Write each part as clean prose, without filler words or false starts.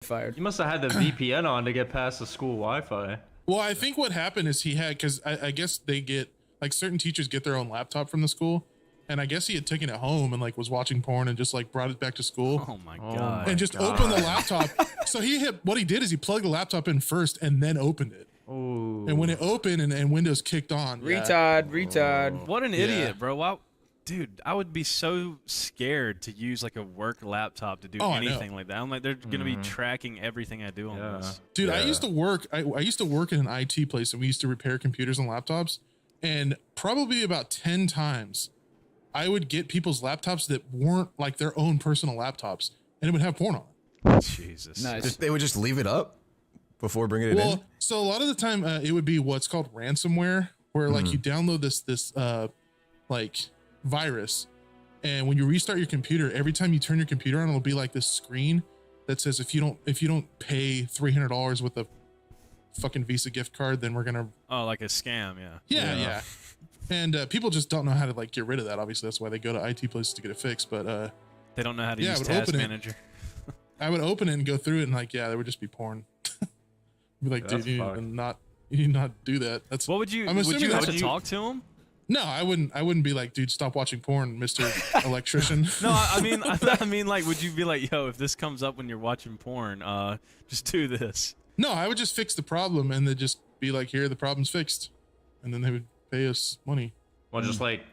fired. You must have had the VPN on to get past the school Wi-Fi. Well, I think what happened is he had, because I guess they get, like, certain teachers get their own laptop from the school. And I guess he had taken it home and like was watching porn and just like brought it back to school. Oh my god! And just opened the laptop. So what he did is he plugged the laptop in first and then opened it. Oh. And when it opened and Windows kicked on. Retard. What an idiot, bro! Wow, dude, I would be so scared to use like a work laptop to do anything like that. I'm like, they're gonna be tracking everything I do on this. Dude, I used to work. I used to work in an IT place and we used to repair computers and laptops. And probably about 10 times, I would get people's laptops that weren't like their own personal laptops, and it would have porn on it. Jesus. Nice. They would just leave it up before bringing it in. So a lot of the time, it would be what's called ransomware, where like you download this like virus, and when you restart your computer, every time you turn your computer on, it'll be like this screen that says if you don't pay $300 with a fucking Visa gift card, then we're gonna like a scam, yeah. And people just don't know how to like get rid of that. Obviously, that's why they go to IT places to get it fixed. But they don't know how to Yeah, I use would Task open it. Manager. I would open it and go through it, and like, there would just be porn. Be like, That's dude, you fucked. need not do that. That's What would you? I'm Would assuming you have that's to what talk to him? No, I wouldn't be like, dude, stop watching porn, Mr. Electrician. No, I mean, like, would you be like, yo, if this comes up when you're watching porn, just do this? No, I would just fix the problem and then just be like, here, the problem's fixed, and then they would pay us money. Well, just like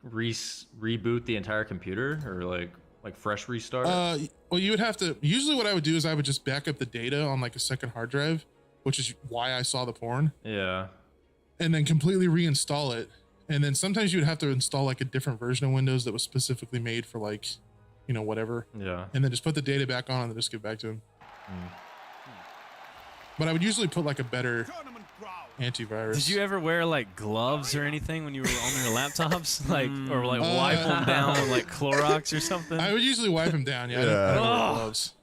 reboot the entire computer or like fresh restart. Well, you would have to. Usually, what I would do is I would just back up the data on like a second hard drive, which is why I saw the porn, Yeah. and then completely reinstall it. And then sometimes you would have to install like a different version of Windows that was specifically made for like, whatever. Yeah. And then just put the data back on and then just give it back to him. But I would usually put like a better antivirus. Did you ever wear like gloves or anything when you were on your laptops, like, or like wipe them down with like Clorox or something? I would usually wipe them down. Yeah, I don't wear gloves.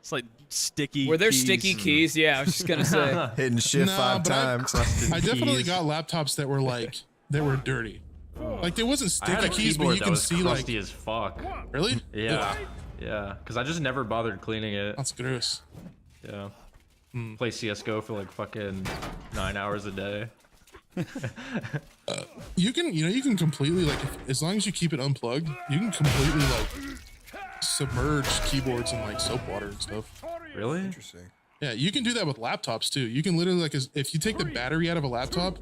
It's like sticky. Were there keys sticky and- keys? Yeah, I was just gonna say. Hitting shift No, 5 but times. I definitely keys. got laptops that were like that were dirty. Like there wasn't I had sticky a keys, but keyboard you that can was see crusty like as fuck. really. Yeah. Yeah. Because I just never bothered cleaning it. That's gross. Yeah. Play CS:GO for like fucking 9 hours a day. You can completely like as long as you keep it unplugged, you can completely like submerge keyboards in like soap water and stuff. Really? Interesting. Yeah, you can do that with laptops too. You can literally like if you take the battery out of a laptop,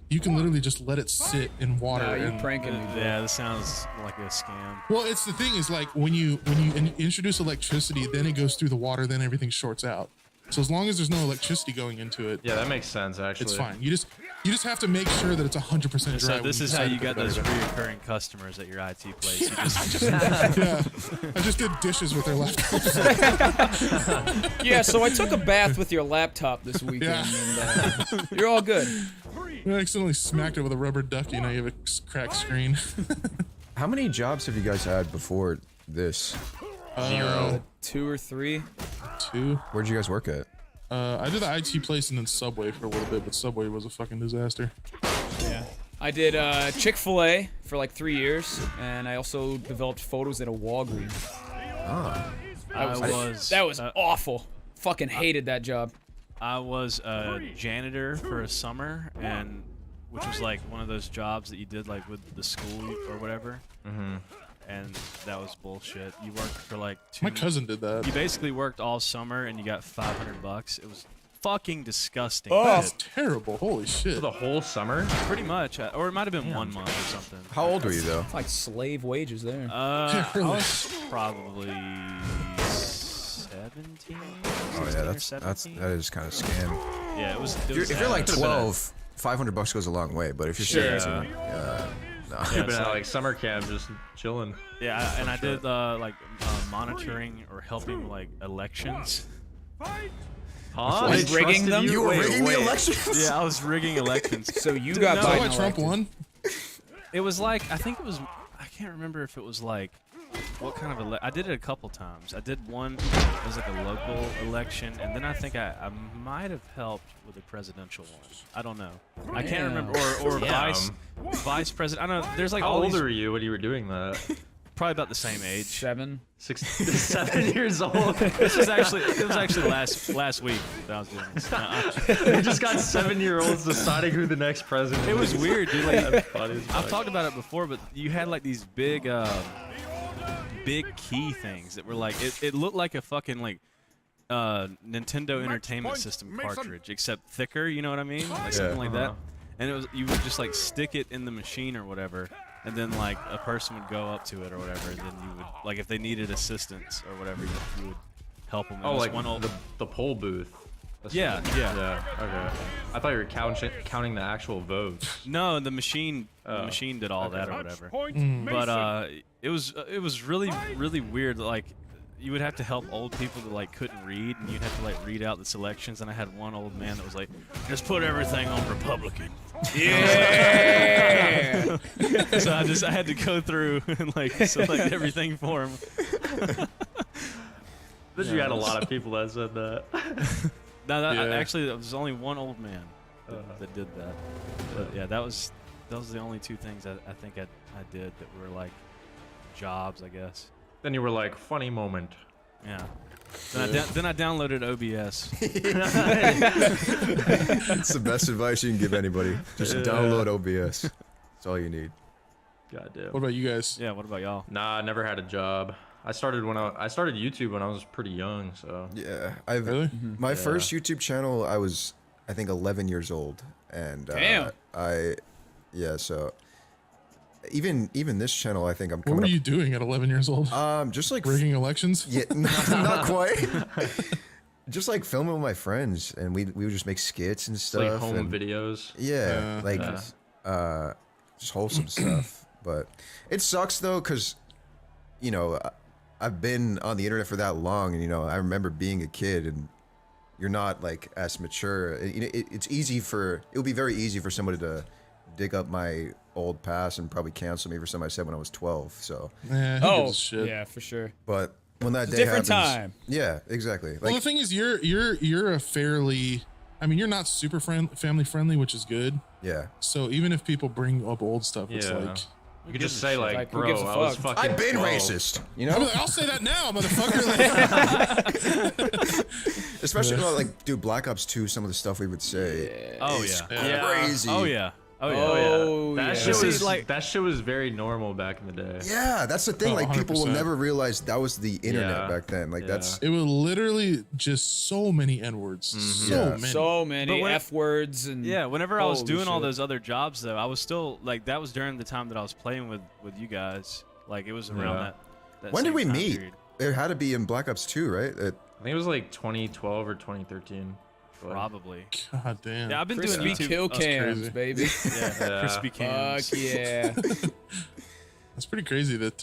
you can literally just let it sit in water. Are you and, pranking me? Yeah, this sounds like a scam. well, it's the thing is like when you introduce electricity, then it goes through the water, then everything shorts out. So as long as there's no electricity going into it, Yeah, that makes sense actually. it's fine. You just have to make sure that it's 100% dry. So when this is decide how to you put got the those battery back. reoccurring customers at your IT place. You just, Yeah, I just did dishes with their laptops. Yeah, so I took a bath with your laptop this weekend, and you're all good. I accidentally smacked it with a rubber ducky. Now you have a cracked screen. How many jobs have you guys had before this? 0. 2 or 3. 2. Where'd you guys work at? I did the IT place and then Subway for a little bit, but Subway was a fucking disaster. Yeah. I did Chick-fil-A for like 3 years, and I also developed photos at a Walgreens. That was awful. Fucking hated that job. I was a janitor for a summer, and which was like one of those jobs that you did like with the school or whatever. And that was bullshit. You worked for like 2 My cousin did that. You basically worked all summer and you got $500. It was fucking disgusting. That's terrible. Holy shit. For the whole summer? Pretty much, or it might have been 1 month or something. How old were you though? It's like slave wages there. I was probably 17. Oh yeah, that is kind of scam. Yeah, it was. If you're like 12, $500 goes a long way. But if you're Sure. 17, no. Yeah, been at like summer camp just chilling. Yeah, and I did like monitoring or helping like elections. Huh? Like They rigging trusted them? You were Wait, rigging wait. the elections? Yeah, I was rigging elections. So you got no, Is that Biden why Trump elected. won? It was like I think it was. I can't remember if it was like what kind of I did it a couple times. I did one. It was like a local election, and then I think I might have helped with a presidential one. I don't know. I can't remember. Or Damn. vice president. I don't know. There's like How all old these. were you when you were doing that? probably about the same age. 7. 7 years old. It was actually last week that I was doing this. We just got 7-year-olds deciding who the next president. It was weird, dude. Like, That's funny as I've fuck. talked about it before, but you had like these big key things that were like it looked like a fucking like Nintendo Entertainment System cartridge, except thicker. You know what I mean? Like something like that. And it was you would just like stick it in the machine or whatever, and then like a person would go up to it or whatever, and then you would like if they needed assistance or whatever, you would help them. Oh, like one old. the poll booth. That's Yeah, what- yeah. Okay. I thought you were counting the actual votes. No, the machine did all that or whatever. But it was really weird. Like you would have to help old people that like couldn't read, and you'd have to like read out the selections. And I had one old man that was like, "Just put everything on Republican." Yeah. So I had to go through and like select everything for him. But you had a lot of people that said that. No, Yeah. actually, there was only one old man that did that. But yeah, those are the only two things I think I did that were like jobs, I guess. Then you were like, funny moment. Yeah. Then I downloaded OBS. It's the best advice you can give anybody. Just download OBS. That's all you need. Goddamn. What about you guys? Yeah. What about y'all? Nah, I never had a job. I started YouTube when I was pretty young, so Yeah, Really? my first YouTube channel. I was, I think, 11 years old, and Damn. So even this channel, I think I'm What coming were up. you doing at 11 years old? Just like Rigging elections? yeah, not quite. Just like filming with my friends, and we would just make skits and it's stuff. like home and, videos. Yeah, like just wholesome stuff. But it sucks though, cause you know I've been on the internet for that long, and you know I remember being a kid, and you're not like as mature. You know, it would be very easy for somebody to dig up my old past and probably cancel me for something I said when I was 12. So, Who gives Oh, a shit? yeah, for sure. but when that It's a day different happens, time. yeah, exactly. Well, the Like, thing is, you're a fairly, I mean, you're not super family friendly, which is good. yeah. So even if people bring up old stuff, it's Yeah. like, You could just say like, Like, who bro, gives a I was fuck? fucking. I've been 12. racist, you I'll, know. be like, I'll say that now, motherfucker. Like, Especially like, dude, Black Ops 2. Some of the stuff we would say. Oh is yeah. crazy. Oh yeah. Oh yeah. Oh, That yeah. shit This was is like- that shit was very normal back in the day. Yeah, that's the thing. Oh, Like people will 100%. never realize that was the internet Yeah. back then. Like Yeah. that's it was literally just so many N words. So Yeah. many. So many But when- F words and Yeah, whenever I was Holy doing all shit. those other jobs, though, I was still like that was during the time that I was playing with you guys. Like it was around Yeah. that. when did same we time meet? period. It had to be in Black Ops 2, right? I think it was like 2012 or 2013. But- Probably. God damn. Yeah, I've been crispy doing YouTube. kill that's cams, crazy. baby. Yeah, Yeah. crispy cams. Fuck yeah. That's pretty crazy that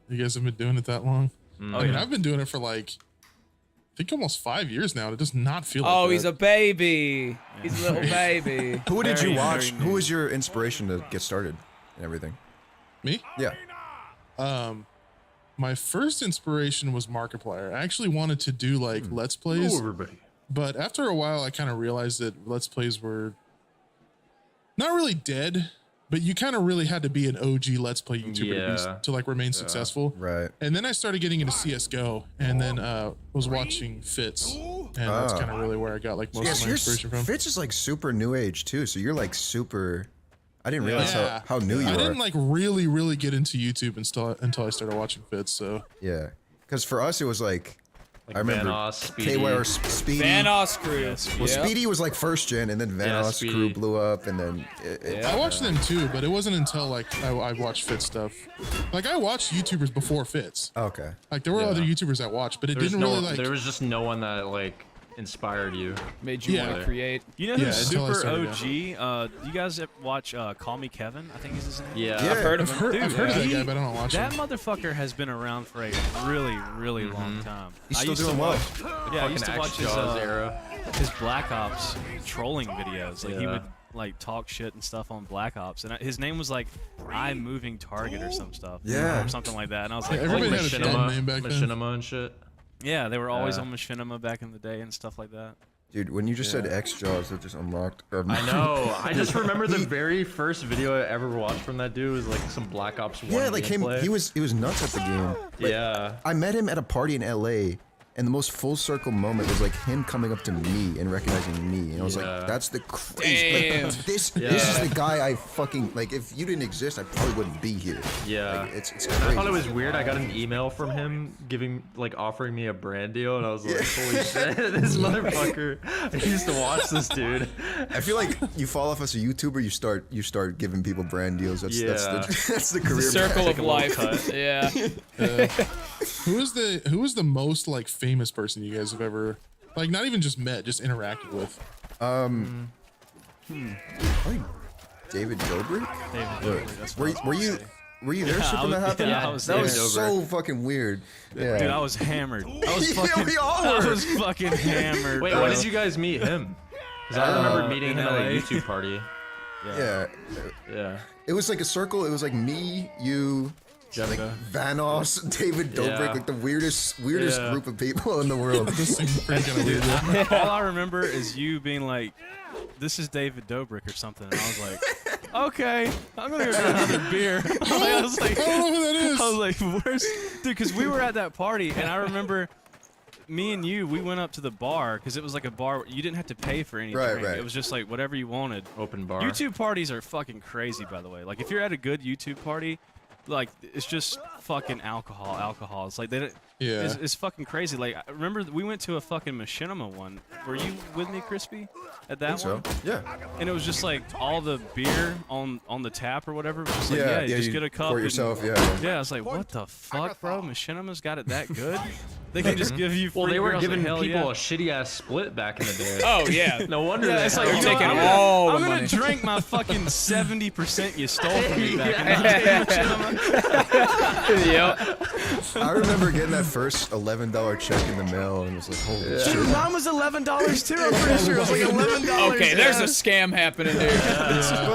you guys have been doing it that long. Oh I mean, yeah. I've been doing it for like, I think almost 5 years now. And it does not feel like Oh, that. he's a baby. He's a little baby. Who did you Very, watch? very Who was your inspiration to get started and everything? Me? Yeah. My first inspiration was Markiplier. I actually wanted to do like Let's Plays, Ooh, everybody. but after a while, I kind of realized that Let's Plays were not really dead, but you kind of really had to be an OG Let's Play YouTuber Yeah. to like remain successful. Right. And then I started getting into CS:GO, and then was watching Fitz, and that's kind of really where I got like most Yeah, of so my inspiration from. Fitz is like super new age too. So you're like super. I didn't realize Yeah. how new you I are. didn't like really get into YouTube until I started watching Fitz. So Yeah. Because for us, it was like I remember Vanoss, Speedy. KY or Speedy. Vanoss crew. Well, Yep. Speedy was like first gen, and then Vanoss Speedy. crew blew up, and then Yeah. I watched them too, but it wasn't until like I watched Fitz stuff. Like I watched YouTubers before Fitz. okay. Like there were Yeah. other YouTubers that watched, but it There was didn't no, really like. there was just no one that like inspired you. Made you Yeah. want to create. You know Yeah, who's until I super started OG? You guys watch Call Me Kevin? I think is his name. Yeah. Yeah. I've heard of I've him. heard, Dude, I've heard of that he- guy, but I don't watch That him. motherfucker has been around for a really long time. He's I still used doing to well. watch, Yeah, I used to Fucking watch his X-Jaws era. his Black Ops trolling videos. Like he Yeah. would like talk shit and stuff on Black Ops, and his name was like I'm Moving Target or some stuff. Yeah. or something like that. And I was like, everybody holy had a shit. dumb name back then. Machinima and shit. Yeah, they were always Yeah. on Machinima back in the day and stuff like that. Dude, when you just said X Jaws, that just unlocked. I know. I just remember the very first video I ever watched from that dude was like some Black Ops 1 Yeah, like him. gameplay. He was nuts at the game. Yeah. I met him at a party in LA, and the most full circle moment was like him coming up to me and recognizing me, and I was Yeah. like, "That's the crazy. Damn. Like, this is the guy I fucking like. If you didn't exist, I probably wouldn't be here. Yeah. Like, it's And crazy. I thought it was weird. I got an email from him offering me a brand deal, and I was like, holy shit, this motherfucker. I used to watch this dude. I feel like you fall off as a YouTuber, you start giving people brand deals. That's that's the career. Circle path. of life. Yeah. Who is the most like famous person you guys have ever like not even just met, just interacted with? Probably David Dobrik. David Dobrik, that's what Were I was you gonna say. were you there Yeah, when that happened? yeah, I was that there. was so fucking weird. Yeah. Dude, I was hammered. I was Yeah, fucking, we all I were. was fucking hammered. Wait, bro. when did you guys meet him? Because I remember meeting in him at a LA. YouTube party. yeah. Yeah. It was like a circle. It was like me, you, like Jessica. Vanos, David Dobrik, Yeah. like the weirdest Yeah. group of people in the world. This seems pretty kind of weird. Yeah. All I remember is you being like, "This is David Dobrik" or something, and I was like, "Okay, I'm gonna go get another beer." I was like, I don't know who that is. I was like, "Where's dude?" Because we were at that party, and I remember me and you, we went up to the bar because it was like a bar. You didn't have to pay for anything. Right, right. It was just like whatever you wanted. Open bar. YouTube parties are fucking crazy, by the way. Like if you're at a good YouTube party, like it's just fucking alcohol. It's like they don't. Yeah. It's fucking crazy. Like I remember we went to a fucking machinima one. Were you with me, Crispy, at that So one? yeah, And it was just like all the beer on the tap or whatever. It was just like, yeah, you just you get a cup. pour and- yourself. Yeah. Yeah, I was like, what the fuck, bro? Machinima's got it that good? They can just give you free Well, they were beer. I was like, giving hell people yeah. a shitty ass split back in the day. Oh yeah. No wonder Yeah, they it's like had You're all taking that. all I'm the gonna money. drink my fucking 70% you stole from me back in the day. Yep. I remember getting that first $11 check in the mail and was like, holy shit. Dude, mine was $11 too. I'm pretty sure it was like $11. Okay, there's a scam happening there.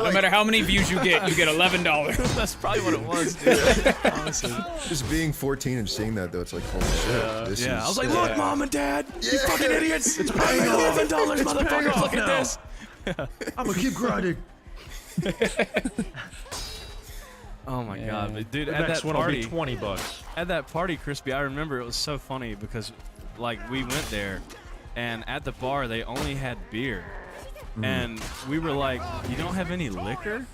No matter how many views you get $11. That's probably what it was, dude. Honestly. Just being 14 and seeing that though, it's like, holy shit. This Yeah, is, I was like, look, mom and dad, you fucking idiots. It's paying $11, motherfuckers. Look at this. I'm gonna keep grinding. Oh my god, but dude, The at next that one will be party, $20. at that party, Crispy, I remember it was so funny because, like, we went there, and at the bar they only had beer, and we were like, "You don't have any liquor?"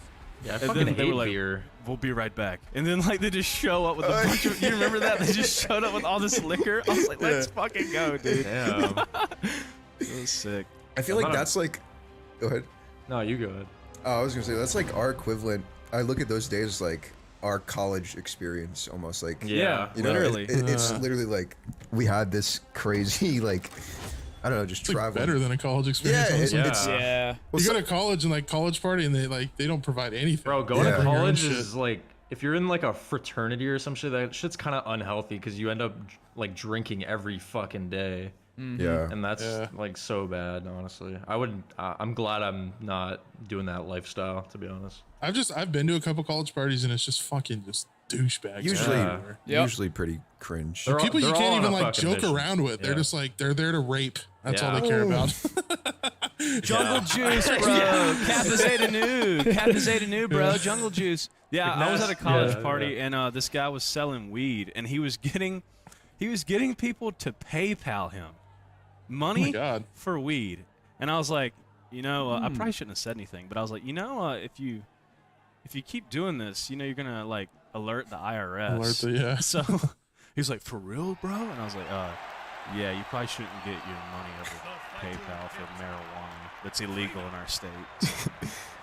Yeah, I And fucking then they hate were like, beer. "We'll be right back." And then like they just show up with a bunch of. You remember that? They just showed up with all this liquor. I was like, "Let's fucking go, dude." Damn. It was sick. I feel I'm like not a- that's like, go ahead. No, you go ahead. I was gonna say that's like our equivalent. I look at those days as like our college experience, almost like Yeah. you know, literally. It's literally like we had this crazy like I don't know, just It's like travel. better than a college experience. Yeah, honestly. it's- Yeah. You go to college and like college party and they don't provide anything. Bro, going Yeah. to Bring your own college shit. is like, if you're in like a fraternity or some shit, that shit's kind of unhealthy because you end up like drinking every fucking day. Yeah. And that's Yeah. like so bad, honestly. I'm glad I'm not doing that lifestyle, to be honest. I've been to a couple college parties and it's just fucking just douchebags. Usually, everywhere. Yep. usually pretty cringe. They're all- People you they're all can't on even a like fucking joke mission. around with. They're Yeah. just like they're there to rape. That's all Yeah. they care about. Jungle juice, bro. Kappa Zeta Nu. Kappa Zeta Nu, bro. Jungle juice. Yeah, I was at a college Yeah, party and this guy was selling weed and he was getting people to PayPal him money God. for weed. And I was like, I probably shouldn't have said anything, but I was like, if you keep doing this, you're gonna like alert the IRS. Alert the- yeah. So he's like, for real, bro? And I was like, yeah, you probably shouldn't get your money over PayPal for marijuana. That's illegal in our state.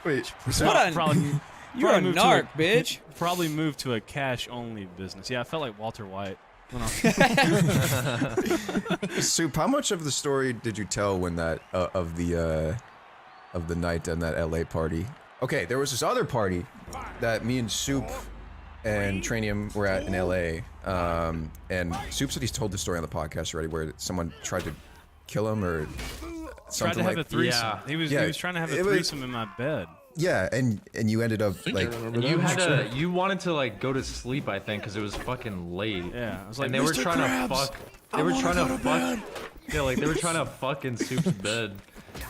Wait, What a Probably you're a moved to narc, bitch. Probably moved to a cash-only business. Yeah, I felt like Walter White. When I Soup, how much of the story did you tell when that of the night and that LA party? Okay, there was this other party that me and Soup and Tranium were at in LA. And Soup said he's told the story on the podcast already, where someone tried to kill him or tried something to have like. a threesome. Yeah. He was Yeah, trying to have a it was- threesome in my bed. Yeah, and you ended up I think like. I remember And that. you I'm had sure. to, you wanted to like go to sleep, I think, because it was fucking late. Yeah, I was like, And they were "Mr. trying Krabs, to fuck. I They were wanna trying go to to fuck. bed." Yeah, like they were trying to fuck in Soup's bed.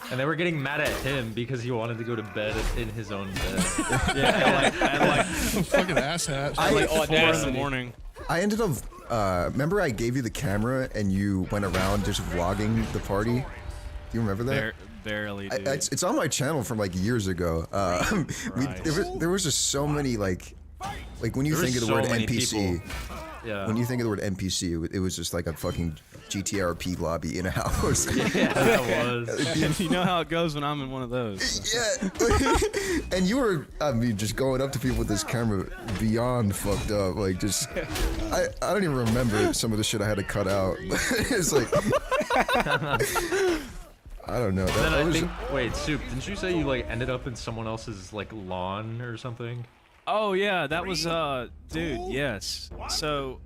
And they were getting mad at him because he wanted to go to bed in his own bed. Yeah, at like Fucking asshat. I like 4 in the audacity. morning. I ended up. Remember, I gave you the camera and you went around just vlogging the party. Do you remember that? Barely, dude. It's on my channel from like years ago. There was just so many like when you There think of was the word so many NPC. people. Yeah. When you think of the word NPC, it was just like a fucking GTRP lobby in a house. Yeah, that was. You know how it goes when I'm in one of those. Yeah. And you were, I mean, just going up to people with this camera beyond fucked up. Like, just, I don't even remember some of the shit I had to cut out. It's like, I don't know. Then That I was, think, wait, Soup, didn't you say you like ended up in someone else's like lawn or something? Oh yeah, that was dude, yes. So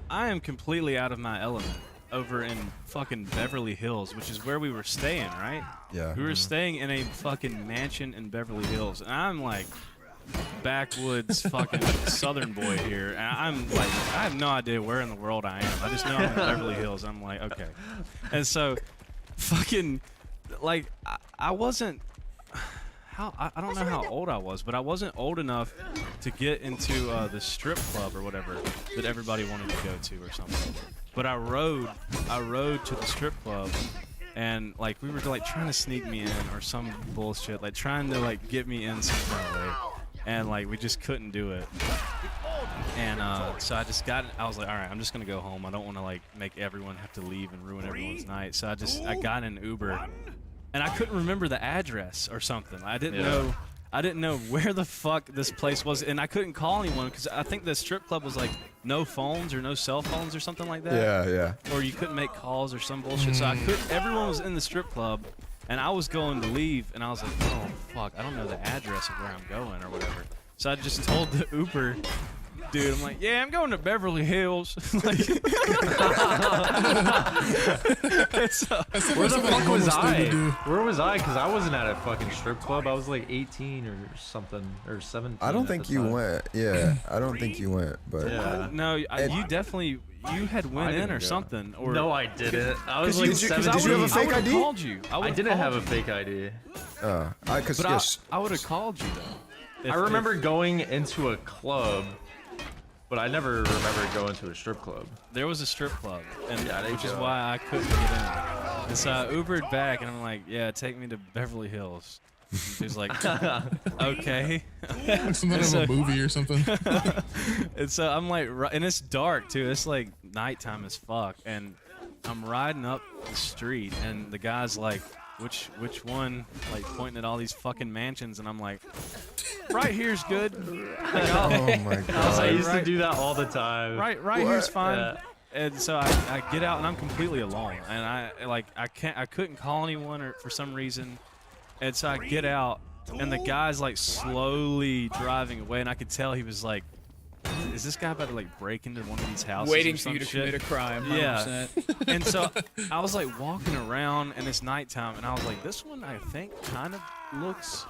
I am completely out of my element over in fucking Beverly Hills, which is where we were staying, right? Yeah. We were staying in a fucking mansion in Beverly Hills, and I'm like backwoods fucking southern boy here, and I'm like, I have no idea where in the world I am. I just know I'm in Beverly Hills. I'm like, okay. And so fucking like I wasn't I don't know how old I was, but I wasn't old enough to get into the strip club or whatever that everybody wanted to go to or something. But I rode to the strip club, and like we were like trying to sneak me in or some bullshit, like trying to like get me in some kind of way, and like we just couldn't do it. And so I was like, all right, I'm just gonna go home. I don't want to like make everyone have to leave and ruin everyone's night. So I got in an Uber. And I couldn't remember the address or something. I didn't know where the fuck this place was, and I couldn't call anyone because I think the strip club was like no phones or no cell phones or something like that. yeah. Or you couldn't make calls or some bullshit. So I couldn't. Everyone was in the strip club, and I was going to leave, and I was like, oh fuck, I don't know the address of where I'm going or whatever. So I just told the Uber dude, I'm like, yeah, I'm going to Beverly Hills. Like, Where the fuck was I? Where was I? Because I wasn't at a fucking strip club. I was like 18 or something, or 17. I don't at think the you time. went. Yeah, I don't think you went. But Yeah. no, you definitely, you had went in didn't or go. something. Or No, I didn't. I was like did you 17. have a fake ID? Called you. I didn't have a fake ID. because But yes, I would have called you though. I remember going into a club, but I never remember going to a strip club. there was a strip club, and Yeah, there which you is go. why I couldn't get in. And so I Ubered back, and I'm like, yeah, take me to Beverly Hills. He's like, okay. Like something out of a movie or something. And so I'm like, and it's dark too. It's like nighttime as fuck, and I'm riding up the street, and the guy's like, which one? Like pointing at all these fucking mansions, and I'm like, right here's good. Like, oh my I god, used to do that all the time. right here's fine. Yeah. And so I get out, and I'm completely alone, and I couldn't call anyone or for some reason. And so I get out, and the guy's like slowly driving away, and I could tell he was like, is this guy about to like break into one of these houses? Waiting or for some you to shit? commit a crime. 100%. Yeah. And so I was like walking around, and it's nighttime, and I was like, this one I think kind of looks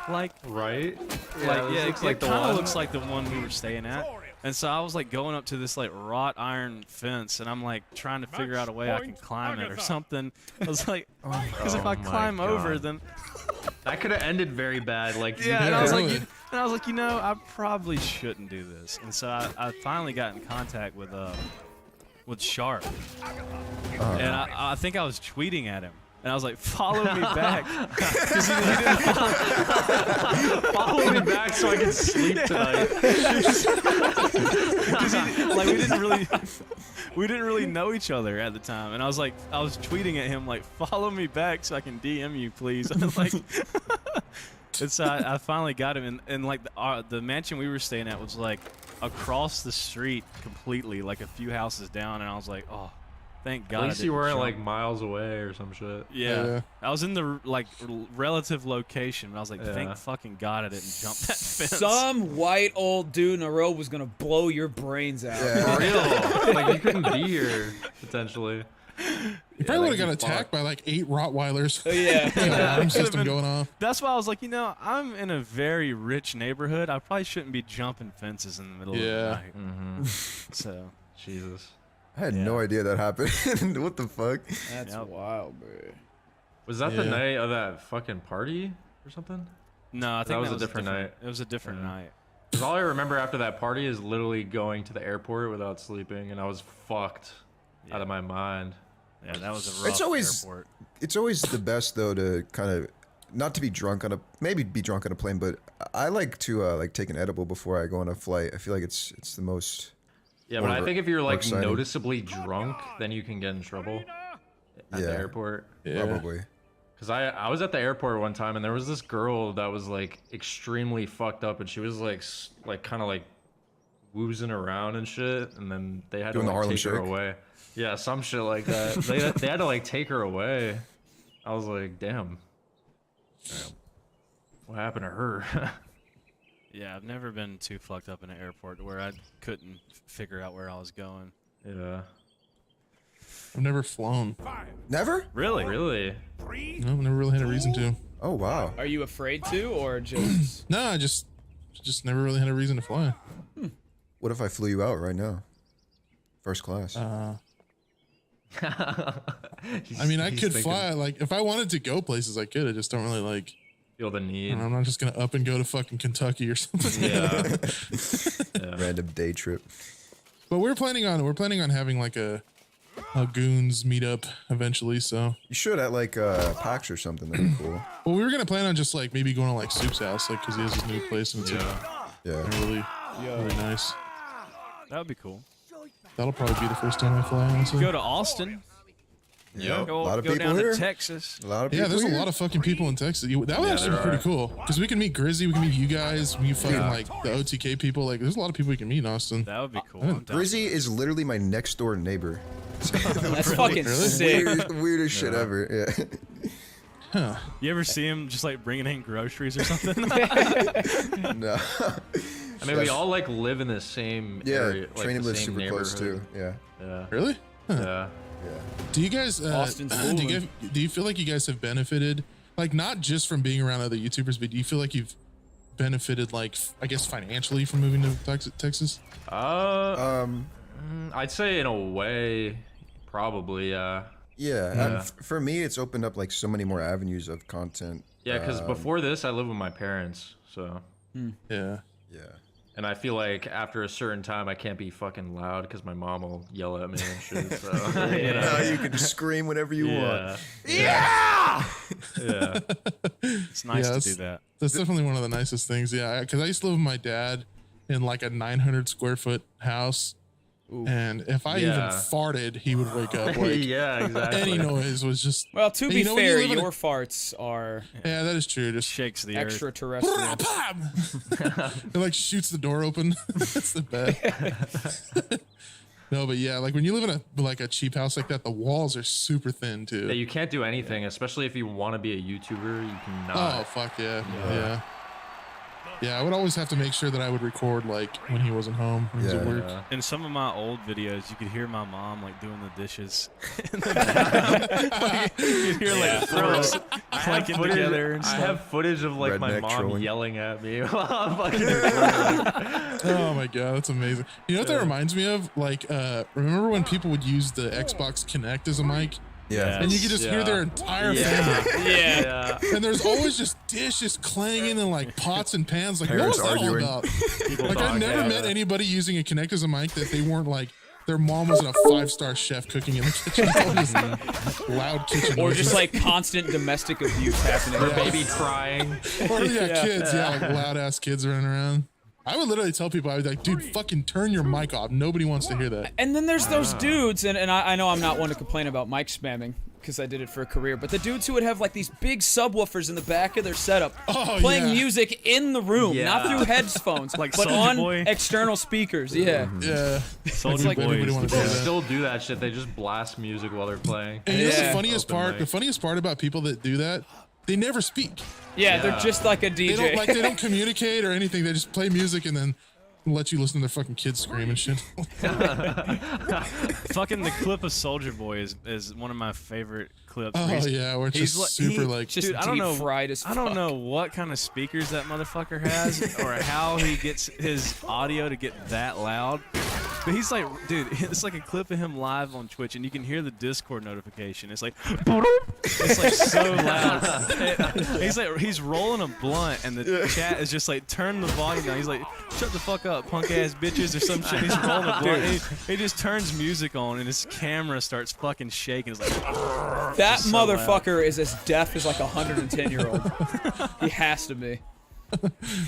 like Right? it like the kind of one. looks like the one we were staying at. And so I was like going up to this like wrought iron fence, and I'm like trying to figure out a way I can climb it or something. I was like, because if I my climb over, God. then That could have ended very bad. Like, yeah. And I was like, really? you know, I probably shouldn't do this. And so I finally got in contact with Sharp, and I think I was tweeting at him. And I was like, follow me back. 'Cause he didn't follow me back so I can sleep tonight. Because we didn't really know each other at the time, and I was tweeting at him like, follow me back so I can DM you, please. I'm like, and so I finally got him, and like the mansion we were staying at was like across the street completely, like a few houses down, and I was like, oh, thank God. At least I you didn't weren't jump. like miles away or some shit. Yeah. Yeah. I was in the like relative location, but I was like, Yeah. thank fucking God I didn't jump that fence. Some white old dude in a robe was gonna blow your brains out. Yeah. For real. Like, you couldn't be here, potentially. You probably would have got attacked by like 8 Rottweilers. Oh, yeah. Alarm system been- going off. That's why I was like, you know, I'm in a very rich neighborhood. I probably shouldn't be jumping fences in the middle of the Yeah. night. So, Jesus. I had no idea that happened. What the fuck? That's Yep. wild, bro. Was that the Yeah. night of that fucking party or something? No, I think That was a different night. It was a different night. Because all I remember after that party is literally going to the airport without sleeping, and I was fucked out of my mind. Yeah, that was a rough It's always- airport. It's always the best though to kind of not to be drunk on a maybe be drunk on a plane, but I like to like take an edible before I go on a flight. I feel like it's the most. Yeah, but I Or- think if you're or like exciting. noticeably drunk, then you can get in trouble at the Yeah. airport. Yeah. Probably. Cause I was at the airport one time and there was this girl that was like extremely fucked up and she was like kind of like woozing around and shit, and then they had Doing to the like Harlem take her Shake? away. Yeah, some shit like that. they had to like take her away. I was like, damn. What happened to her? Yeah, I've never been too fucked up in an airport to where I couldn't figure out where I was going. Yeah. I've never flown. Never? Really? Really? No, I've never really had a reason to. Oh wow. Are you afraid to, or just? No, I just never really had a reason to fly. What if I flew you out right now? First class. I mean, I could fly. Like, if I wanted to go places, I could. I just don't really like. Feel the need. I'm not just gonna up and go to fucking Kentucky or something. Yeah. Random day trip. But we're planning on having like a goons meetup eventually. So, You should at like PAX or something. That'd be cool. well, we were gonna plan on just like maybe going to like Soup's house, like because he has his new place and it's like, Yeah. really really nice. That would be cool. That'll probably be the first time I fly. Honestly. Go to Austin. Yeah. Go, A lot of go people down here. to Texas. A lot of Yeah, people. there's a here. lot of fucking people in Texas. That would actually be there pretty are. cool because we can meet Grizzy, we can meet you guys, we can fucking like the OTK people. Like, there's a lot of people we can meet in Austin. That would be cool. I'm down. Grizzy is literally my next door neighbor. That's fucking Really? sick. Weirdest shit ever. Yeah. You ever see him just like bringing in groceries or something? No. I mean, we all like live in the same Yeah. area. Like, Training the lives same super close too. neighborhood. Yeah. Yeah. Really? Yeah. Do you guys Austin's do you feel like you guys have benefited, like not just from being around other YouTubers, but do you feel like you've benefited, like I guess financially from moving to Texas? I'd say in a way, probably, yeah. Yeah. For me, it's opened up like so many more avenues of content. Yeah, because before this, I lived with my parents, so. Yeah. Yeah. And I feel like after a certain time, I can't be fucking loud because my mom will yell at me and shit. So, you know. Now you can scream whenever you want. Yeah. Yeah. It's nice to that's- do that. That's definitely one of the nicest things. Yeah, because I used to live with my dad in like a 900 square foot house, and if I even Yeah. farted, he would wake up. Like Yeah, exactly. any noise was just. Well, to And be you know when you fair, live in a- your farts are Yeah, that is true. Just Shakes the earth. extraterrestrial. it like shoots the door open. That's the best. No, but yeah, like when you live in a cheap house like that, the walls are super thin too. Yeah, you can't do anything, especially if you want to be a YouTuber. You Oh cannot. fuck yeah. Yeah, I would always have to make sure that I would record like when he wasn't home. When he was at Yeah. work. Yeah. In some of my old videos, you could hear my mom like doing the dishes. In the back. You could hear like throats clanking together and I stuff. have footage of like my Redneck mom trolling. yelling at me while I'm fucking recording. Oh my god, that's amazing. You know what that reminds me of? Like, remember when people would use the Xbox Kinect as a mic, Yeah. and you could just hear Yeah. their entire Yeah. family, Yeah. Yeah. and there's always just dishes clanging and like pots and pans. Like, what was Parents that all arguing. about? People Like, I've talk, never yeah. met anybody using a Kinect as a mic that they weren't like. Their mom wasn't a 5-star chef cooking in the kitchen. All these loud kitchen Or noises. just like constant domestic abuse happening. Her baby crying. Or kids, like loud ass kids running around. I would literally tell people, I would be like, dude, fucking turn your mic off. Nobody wants to hear that. And then there's those dudes, and I know I'm not one to complain about mic spamming because I did it for a career, but the dudes who would have like these big subwoofers in the back of their setup, playing yeah. music in the room, not Yeah. through headphones, Like but Soulja on Boy. external speakers. Yeah. Yeah. Soulja like Boy everybody used wanna to do do that. that. Still do that shit. They just blast music while they're playing. And you know Yeah. the funniest Open part? mic. The funniest part about people that do that, they never speak. Yeah, they're Yeah. just like a DJ. They don't communicate or anything. They just play music and then let you listen to their fucking kids scream and shit. Fucking the clip of Soldier Boy is one of my favorite clips. where Oh he's- yeah, where it's he's just like- super he- like just Dude, I don't deep know. fried as I don't fuck. know what kind of speakers that motherfucker has, or how he gets his audio to get that loud. But he's like, dude, it's like a clip of him live on Twitch, and you can hear the Discord notification. It's like, it's like so loud. He's rolling a blunt, and the chat is just like, turn the volume down. He's like, shut the fuck up, punk ass bitches, or some shit. He's rolling a blunt. He just turns music on, and his camera starts fucking shaking. It's like, That so motherfucker is as deaf as like a 110-year-old. He has to be.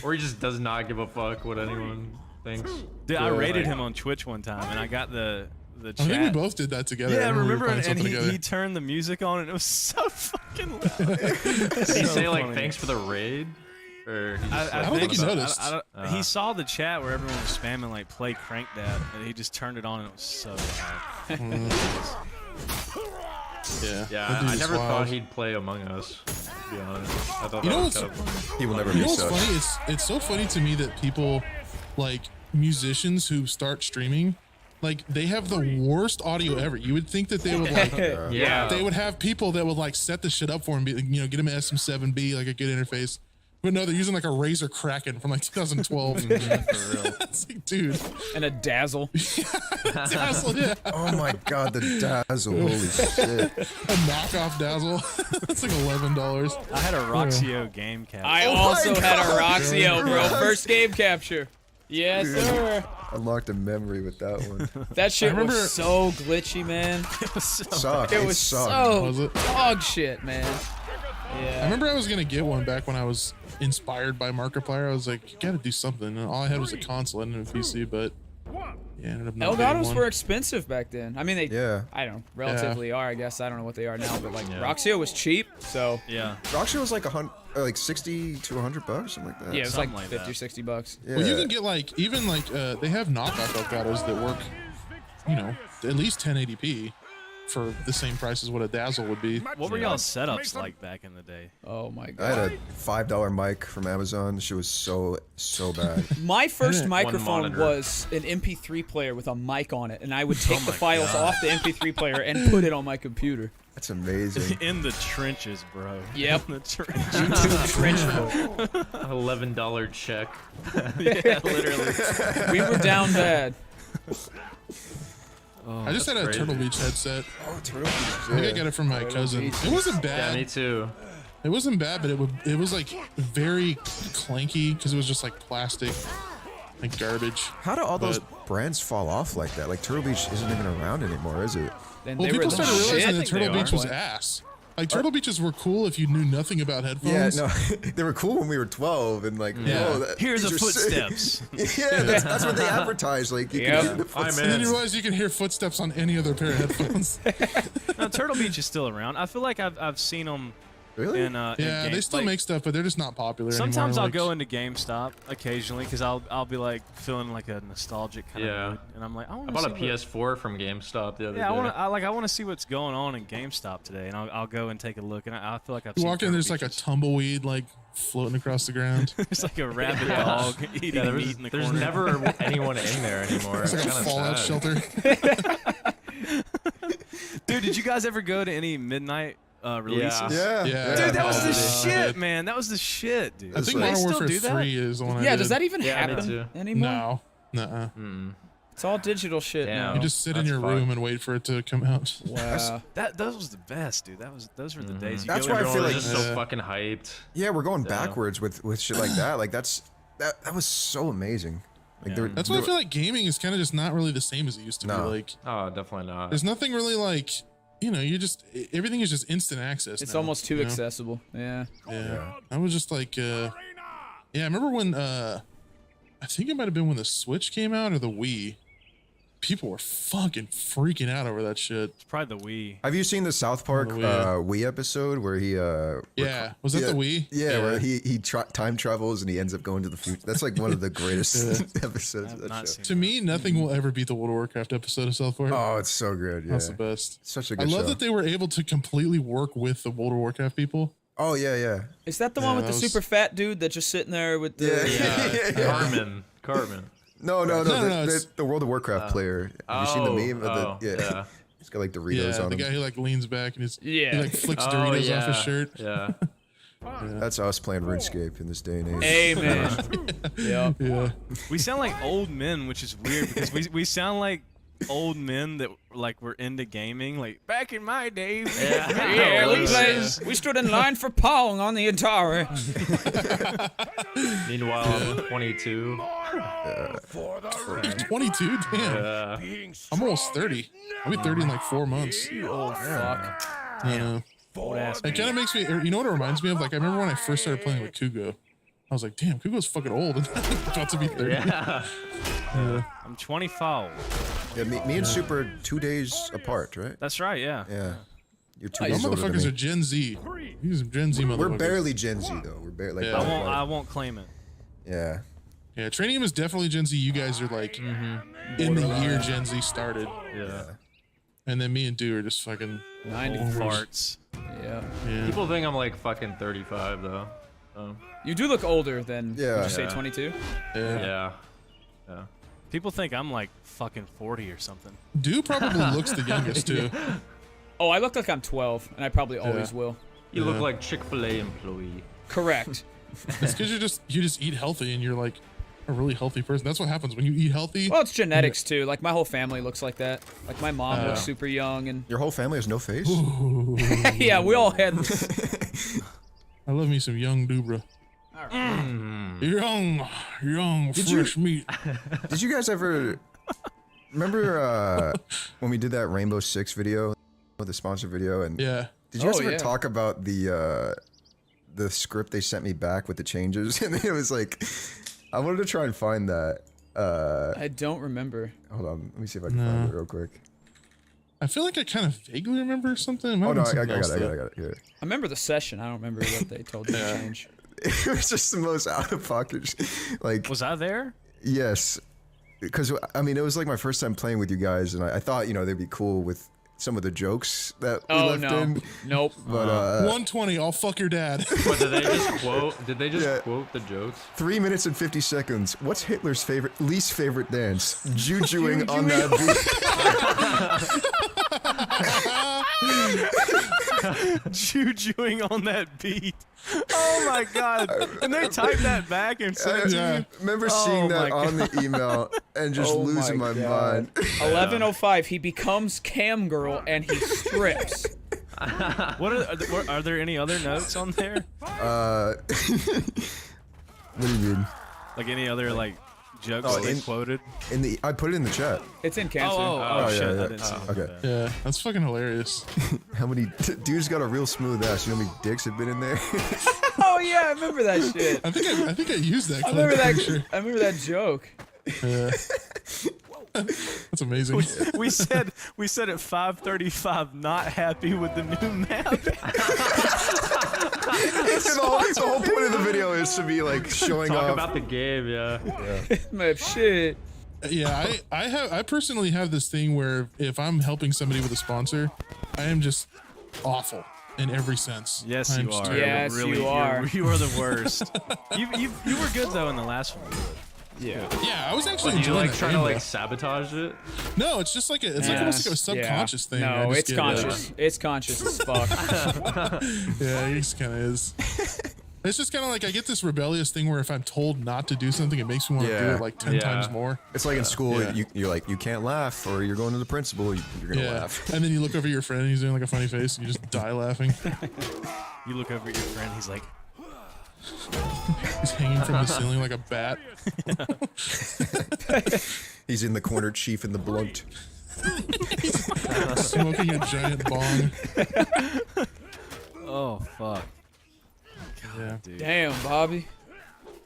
Or he just does not give a fuck what anyone thinks. dude, I rated him on Twitch one time, and I got the I chat. think we both did that together. Yeah, I we were remember, playing and something together. he turned the music on, and it was so fucking loud. Did he So say like funny. thanks for the raid? Or he just, I don't think he noticed. He saw the chat where everyone was spamming like play Crank Dad, and he just turned it on, and it was so loud. Yeah, Yeah, that dude I is never wild. thought he'd play Among Us. To be honest, I thought You that know was what's- kind of funny. He will never You be know what's such. funny? It's so funny to me that people, like musicians who start streaming, like they have the worst audio ever. You would think that they would like, Yeah, they would have people that would like set the shit up for him, be, you know, get him an SM7B, like a good interface. But no, they're using like a Razer Kraken from like 2012. For real. It's like, dude, And a dazzle. Dazzle, yeah, Oh my god, the dazzle! Holy shit! a knockoff Dazzle. That's like $11. I had a Roxio game cap. I Oh my also had a God. Roxio, bro. First game capture. Yes, sir. Unlocked a memory with that one. That shit remember- was so glitchy, man. Sucked. It was sucked. so Was it? dog shit, man. I Yeah. remember I was gonna get one back when I was inspired by Markiplier. I was like, you gotta do something. And all I had was a console and a PC, but yeah, ended up not getting Elgatos one. were expensive back then. I mean, they, Yeah. I don't know, relatively are, I guess. I don't know what they are now, but like Yeah. Roxio was cheap, so Yeah. Roxio was like like 60 to $100, something like that. yeah, it was like Something like 50 that. or 60 bucks. Yeah. Well, you can get like even like they have knockoff Elgatos that work, you know, at least 1080p for the same price as what a Dazzle would be. What were y'all's setups like back in the day? Oh my I god. had a $5 mic from Amazon. She was so bad. My first One microphone monitor. was an MP3 player with a mic on it, and I would take the files off the MP3 player and put it on my computer. That's amazing. In the trenches, bro. Yep. In the trenches. YouTube trench foot. $11 check. Yeah, literally. We were down bad. I just had a crazy. Turtle Beach headset. Oh, Turtle I think I got it from my cousin. Beach. It wasn't Yeah, bad. me too. It wasn't bad, but it was like very clanky because it was just like plastic, like garbage. How do all those But- brands fall off like that? Like Turtle Beach isn't even around anymore, is it? And Well, they were people the started shit. realizing that think they Turtle Beach are. was ass. Like Turtle Beaches were cool if you knew nothing about Yeah, headphones. no, they were cool when we were 12 and like, Yeah. whoa, that, Here's these the are sick. footsteps. Yeah, that's what they advertise. Like, you Yep. can hear the I'm footsteps. And then in. you realize you can hear footsteps on any other pair of headphones. No, Turtle Beach is still around. I feel like I've seen them Really? in Yeah, they still make stuff, but they're just not popular Sometimes anymore. I'll like- go into GameStop occasionally because I'll be like feeling like a nostalgic kind Yeah. of mood, and I'm like I want I to bought a PS4 from GameStop the other Yeah, day. I want to see what's going on in GameStop today, and I'll go and take a look, and I feel like I've You seen walk in, Turtle there's like a Beaches. tumbleweed like floating across the ground. There's like a rabid dog eating Yeah, meat in the there's corner. never anyone in there anymore. It's It's like a kind fallout of shelter. Dude, did you guys ever go to any midnight releases? Yeah. Yeah. Dude, that was the Oh, shit, man. That was the shit, dude. I think They Modern still Warfare do that? 3 is the one I Yeah, did. does that even Yeah, me happen too. anymore? No. Nuh-uh. It's all digital shit Damn. now. You just sit in That's your fucked. room and wait for it to come out. Wow. Those was the best, dude. Those were the days. You That's go why I in feel Everyone like- was just so Yeah. fucking hyped. Yeah, we're going backwards with shit like that. Like that was so amazing. Like Yeah. That's why I feel like gaming is kind of just not really the same as it used to be. No. Like, Oh, definitely not. there's nothing really like, you know, everything is just instant access. It's now, almost too you know? accessible. Yeah. Yeah. I was just like, yeah, I remember when, I think it might have been when the Switch came out or the Wii. People were fucking freaking out over that shit. It's probably the Wii. Have you seen the South Park Oh, yeah. Wii episode where he Yeah. Was that the Wii? Yeah, where he time travels and he ends up going to the future. That's like one of the greatest episodes I've of that not show. seen To me, nothing will ever beat the World of Warcraft episode of South Park. Oh, it's so good. Yeah. That's the best. Such a I good love show. that they were able to completely work with the World of Warcraft people. Oh yeah, yeah. Is that the one with that the was- super fat dude that's just sitting there with the? Yeah. Carmen. No, No, it's- the World of Warcraft player. Have you seen the meme of the? yeah. He's got like Doritos Yeah, on the him. guy who like leans back and he Yeah. like flicks Oh, Doritos yeah. off his shirt. Yeah. That's us playing RuneScape in this day and age. Amen. Yep. Yeah. We sound like old men, which is weird because we sound like old men that like were into gaming. Like back in my day. Yeah, we stood in line for Pong on the Atari. Meanwhile, I'm 22. 22. Damn. I'm almost 30. I'll be 30 in like 4 months. Oh fuck. Old ass. It kind of makes me. You know what it reminds me of? Like I remember when I first started playing with Kugo. I was like, damn, Kugo's fucking old. And about to be 30. Yeah. I'm 25. Yeah, me and Super are 2 days apart, right? That's right. Yeah. Yeah. You're 2 Y'all days older than motherfuckers are me. Gen Z. These are Gen Z motherfuckers. We're barely Gen Z though. We're barely like. Yeah. I won't claim it. Yeah. Yeah, Tranium is definitely Gen Z. You guys are like in the year Gen Z started. Yeah. And then me and Dew are just fucking 90 Farts. Yeah. yeah. People think I'm like fucking 35 though. You do look older than. Yeah. Would you say Yeah. 22? Yeah. Yeah. People think I'm like fucking 40 or something. Dew probably looks the youngest too. Oh, I look like I'm 12, and I probably always will. You look Yeah. like Chick-fil-A employee. Correct. It's because you just eat healthy and you're like a really healthy person. That's what happens when you eat healthy. Well, it's genetics too. Like my whole family looks like that. Like my mom Oh. looks super young, and Your whole family has no face. yeah, we all had. I love me some young Dubra. Young, fresh meat. Did you guys ever remember when we did that Rainbow Six video, the sponsor video? And Yeah. did you guys Oh, ever yeah. talk about the script they sent me back with the changes? And it was like, I wanted to try and find that. I don't remember. Hold on, let me see if I can find it real quick. I feel like I kind of vaguely remember something. It might Oh have no, been I something got else, it. though. I got it. Here. I remember the session. I don't remember what they told me to change. It was just the most out of pocket. Like, Was I there? yes, because I mean, it was like my first time playing with you guys, and I thought they'd be cool with some of the jokes that we Oh left no, in. nope. But 120. I'll fuck your dad. But did they just quote? Did they just Yeah. quote the jokes? 3 minutes and 50 seconds. What's Hitler's least favorite dance? Jujuing on that beat. Jujuing on that beat. Oh my god. And they typed that back and sent it to Yeah. you. Remember seeing that my on the email and just Oh losing my my God. mind. 11:05. He becomes cam girl and he strips. What are there any other notes on there? What do you mean? Like any other like jokes Oh, they in- quoted? I put it in the chat. It's in cancer. Oh, yeah, shit. yeah. I didn't see Okay. that. Yeah, that's fucking hilarious. How many dude's got a real smooth ass? You know how many dicks have been in there? Oh yeah, I remember that shit. I think I used that. I clip, remember I'm that. sure. I remember that joke. Yeah. That's amazing. We said at 5:35 not happy with the new map. the whole point of the video is to be like showing Talk off. about the game, yeah. Man, shit. Yeah, I personally have this thing where if I'm helping somebody with a sponsor, I am just awful in every sense. Yes, I'm you just are. Yes, really, you are. You are the worst. you were good though in the last one. Yeah. Yeah, I was actually Do you enjoying like that trying to game, like though. sabotage it? No, it's just like it's like almost like a subconscious thing. I No, just it's get, conscious. It's conscious as fuck. Yeah, it just kind of is. It's just kind of like I get this rebellious thing where if I'm told not to do something, it makes me want to do Yeah. it like 10 Yeah. times more. It's like in school, Yeah. you're like, you can't laugh, or you're going to the principal, you're gonna Yeah, laugh. and then you look over at your friend, and he's doing like a funny face, and you just die laughing. You look over at your friend. He's like, He's hanging from the ceiling like a bat. He's in the corner, chief in the blunt. Smoking a giant bong. oh fuck. Yeah. Dude. Damn, Bobby.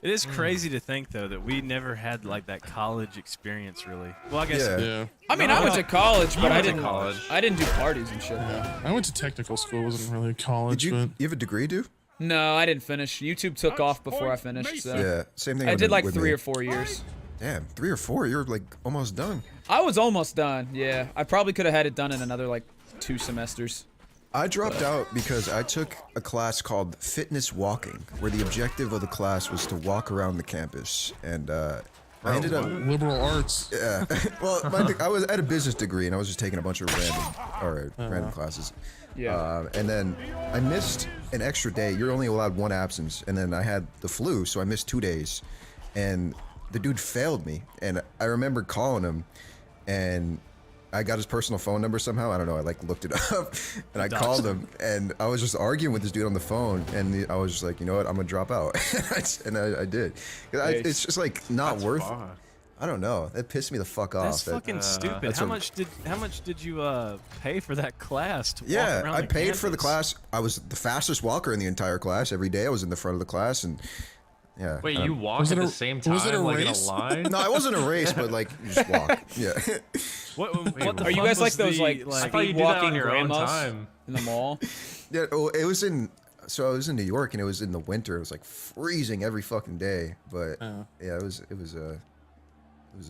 It is crazy to think though that we never had like that college experience really. Well, I guess Yeah. Yeah. I mean, I went to college, but I went to didn't. college. I didn't do parties and shit. I went to technical school, wasn't really college, Did you but have a degree, dude? No, I didn't finish. YouTube took off before I finished. So Yeah, same thing. I with did like with 3 me. or 4 years. Damn, 3 or 4. You're like almost done. I was almost done. Yeah, I probably could have had it done in another like 2 semesters. I dropped out because I took a class called Fitness Walking, where the objective of the class was to walk around the campus. And I ended up. Liberal arts. Yeah. Well, I was at a business degree, and I was just taking a bunch of random classes. Yeah. And then I missed an extra day. You're only allowed one absence, and then I had the flu, so I missed 2 days. And the dude failed me, and I remember calling him, and I got his personal phone number somehow. I don't know. I like looked it up, and I called him, and I was just arguing with this dude on the phone, and I was just like, you know what, I'm gonna drop out, and I did. It's just like not worth. Fun. I don't know. That pissed me the fuck off. That's fucking stupid. that's How a- much did you pay for that class to walk Yeah, around I the paid for the campus? class. I was the fastest walker in the entire class. Every day I was in the front of the class, and yeah. Wait, you walked at the same time, was it a like race? in a line? No, it wasn't a race, but like you just walk. Yeah. What the Are you fuck guys like was those the, like I thought you speed did that on walking your own grandmas time. in the mall? Yeah. Well, it was in. So I was in New York, and it was in the winter. It was like freezing every fucking day. But yeah, it was a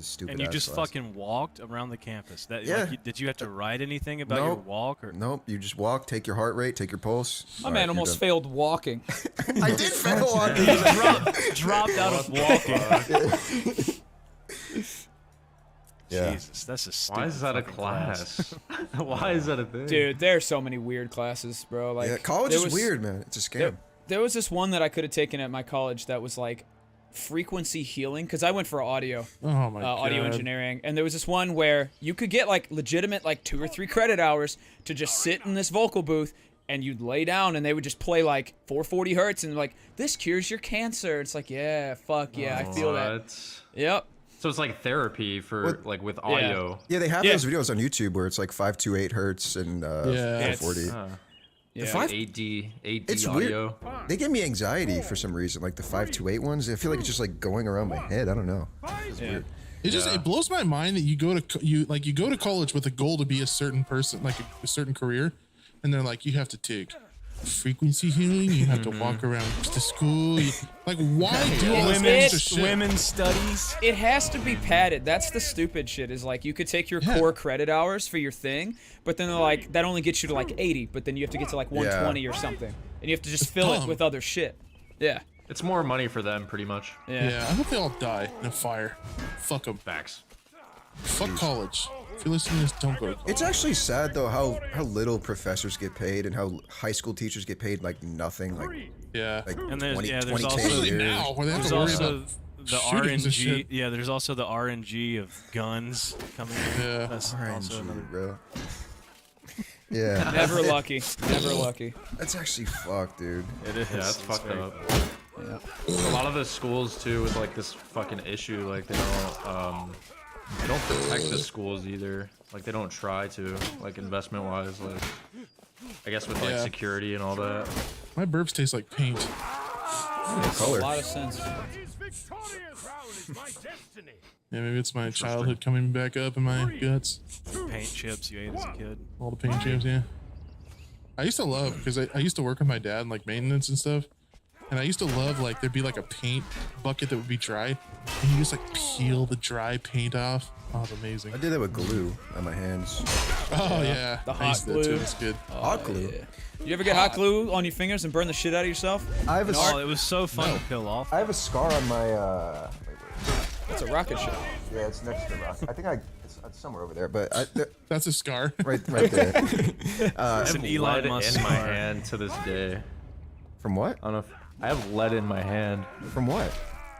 stupid. And you ass just class. fucking walked around the campus. That Yeah. did you have to write anything about your Nope. walk or? Nope. You just walk, take your heart rate, take your pulse. My All man right, you're almost done. failed walking. I did fail on. dropped out of walking. Yeah. Jesus, that's a stupid. Why is that a fucking class? Why is that a thing? Dude, there are so many weird classes, bro. Like Yeah. College there is was- weird, man. It's a scam. There was this one that I could have taken at my college that was like frequency healing, because I went for audio. Oh my god. Audio engineering, and there was this one where you could get like legitimate like 2 or 3 credit hours to just sit in this vocal booth, and you'd lay down and they would just play like 440 hertz and like, this cures your cancer. It's like, yeah, fuck yeah, I feel that. What? Yep. So it's like therapy for What- like with audio. Yeah, they have Yeah. those videos on YouTube where it's like 528 hertz and Yeah. 440. Yeah. five- 8D It's audio. weird. They give me anxiety for some reason, like the 528 ones. I feel like it's just like going around my head. I don't know. Yeah. It just it blows my mind that you go to college with a goal to be a certain person, like a certain career, and they're like, you have to take frequency healing, you have to walk around to school. Like, why do all this extra shit? Women's studies. It has to be padded. That's the stupid shit. Is like you could take your core credit hours for your thing, but then they're like that only gets you to like 80, but then you have to get to like 120 or something, and you have to just fill it dumb. with other shit. Yeah. It's more money for them, pretty much. Yeah. Yeah, I hope they all die in a fire. Fuck them. Facts. Fuck college. If you're listening to this, don't go to college. It's actually sad though how little professors get paid and how high school teachers get paid like nothing, like Yeah. And there's 20, yeah, there's 20K also a Especially year. now, where they have there's to worry also about the shootings and RNG. shit. Yeah, there's also the RNG of guns coming. In. Yeah. That's also another. RNG, bro. Yeah, Never lucky. Never lucky. that's actually fucked, dude. It is. Yeah, that's It's fucked very- up. A lot of the schools too with like this fucking issue, like they don't protect the schools either. Like they don't try to, like investment wise, like I guess with like Yeah. security and all that. My burps taste like paint. Color. A lot of sense. Yeah, maybe it's my childhood coming back up in my guts. Paint chips you ate as a kid. All the paint chips, yeah. I used to love, because I used to work with my dad in like maintenance and stuff. And I used to love, like, there'd be like a paint bucket that would be dry. And you just like peel the dry paint off. Oh, it's amazing. I did that with glue on my hands. Oh, yeah. The I used hot to do that too. glue. It's good. Hot glue. You ever get hot glue on your fingers and burn the shit out of yourself? I have a Oh, it was so fun to peel off. I have a scar on my That's a rocket ship. yeah, it's next to the rock. I think it's somewhere over there, but That's a scar. right there. It's an Lead Elon Musk in my scar. hand to this day. From what? I don't know if I have lead in my hand. From what?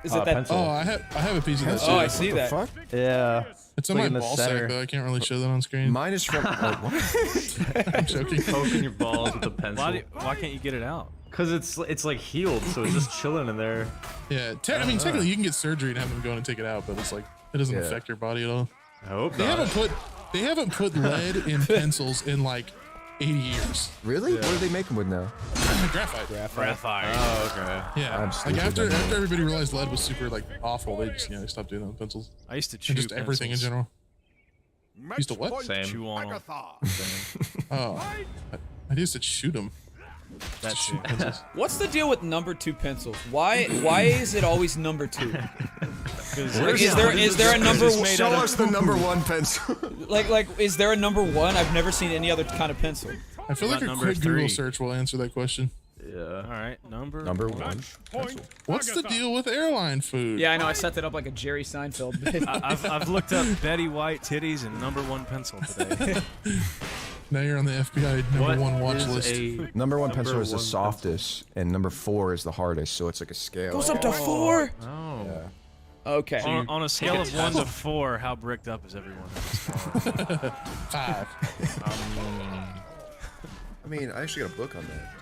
Is it that? Pencil. Oh, I have a piece of that shit. Oh, I see that. Fuck? Yeah. It's on like my in the ball center. sack, though. I can't really show that on screen. Mine is from. What? I'm joking. Poking your balls with a pencil. Why can't you get it out? Cause it's like healed, so it's just chilling in there. Yeah, I mean, technically, you can get surgery and have them go in and take it out, but it's like it doesn't Yeah. affect your body at all. I hope They not. haven't put lead in pencils in like 80 years. Really? What do they make them with now? Graphite. Graphite. Oh, okay. Yeah. I'm Like stupid after then. everybody realized lead was super like awful, they just they stopped doing that with pencils I used to chew and just everything in pencils. general. Used to what? Same. Chew on 'em. Oh, I used to shoot them. That Shoot shit. pencils. What's the deal with number 2 pencils? Why is it always number 2? Like, is there a number Show us the number one pencil. like is there a number 1? I've never seen any other kind of pencil. I feel like About a number quick Google 3? search will answer that question. Yeah. All right, number one. What's the deal with airline food? Yeah, I know. I set that up like a Jerry Seinfeld bit. I've looked up Betty White titties and number one pencil today. Now you're on the FBI number one watch is list. a Number one pencil is the one softest, and number 4 is the hardest. So it's like a scale. Goes up to 4. Oh. Yeah. Okay. On a scale of 1 to 4, how bricked up is everyone? in this car? 5. I mean, I actually got a book on that.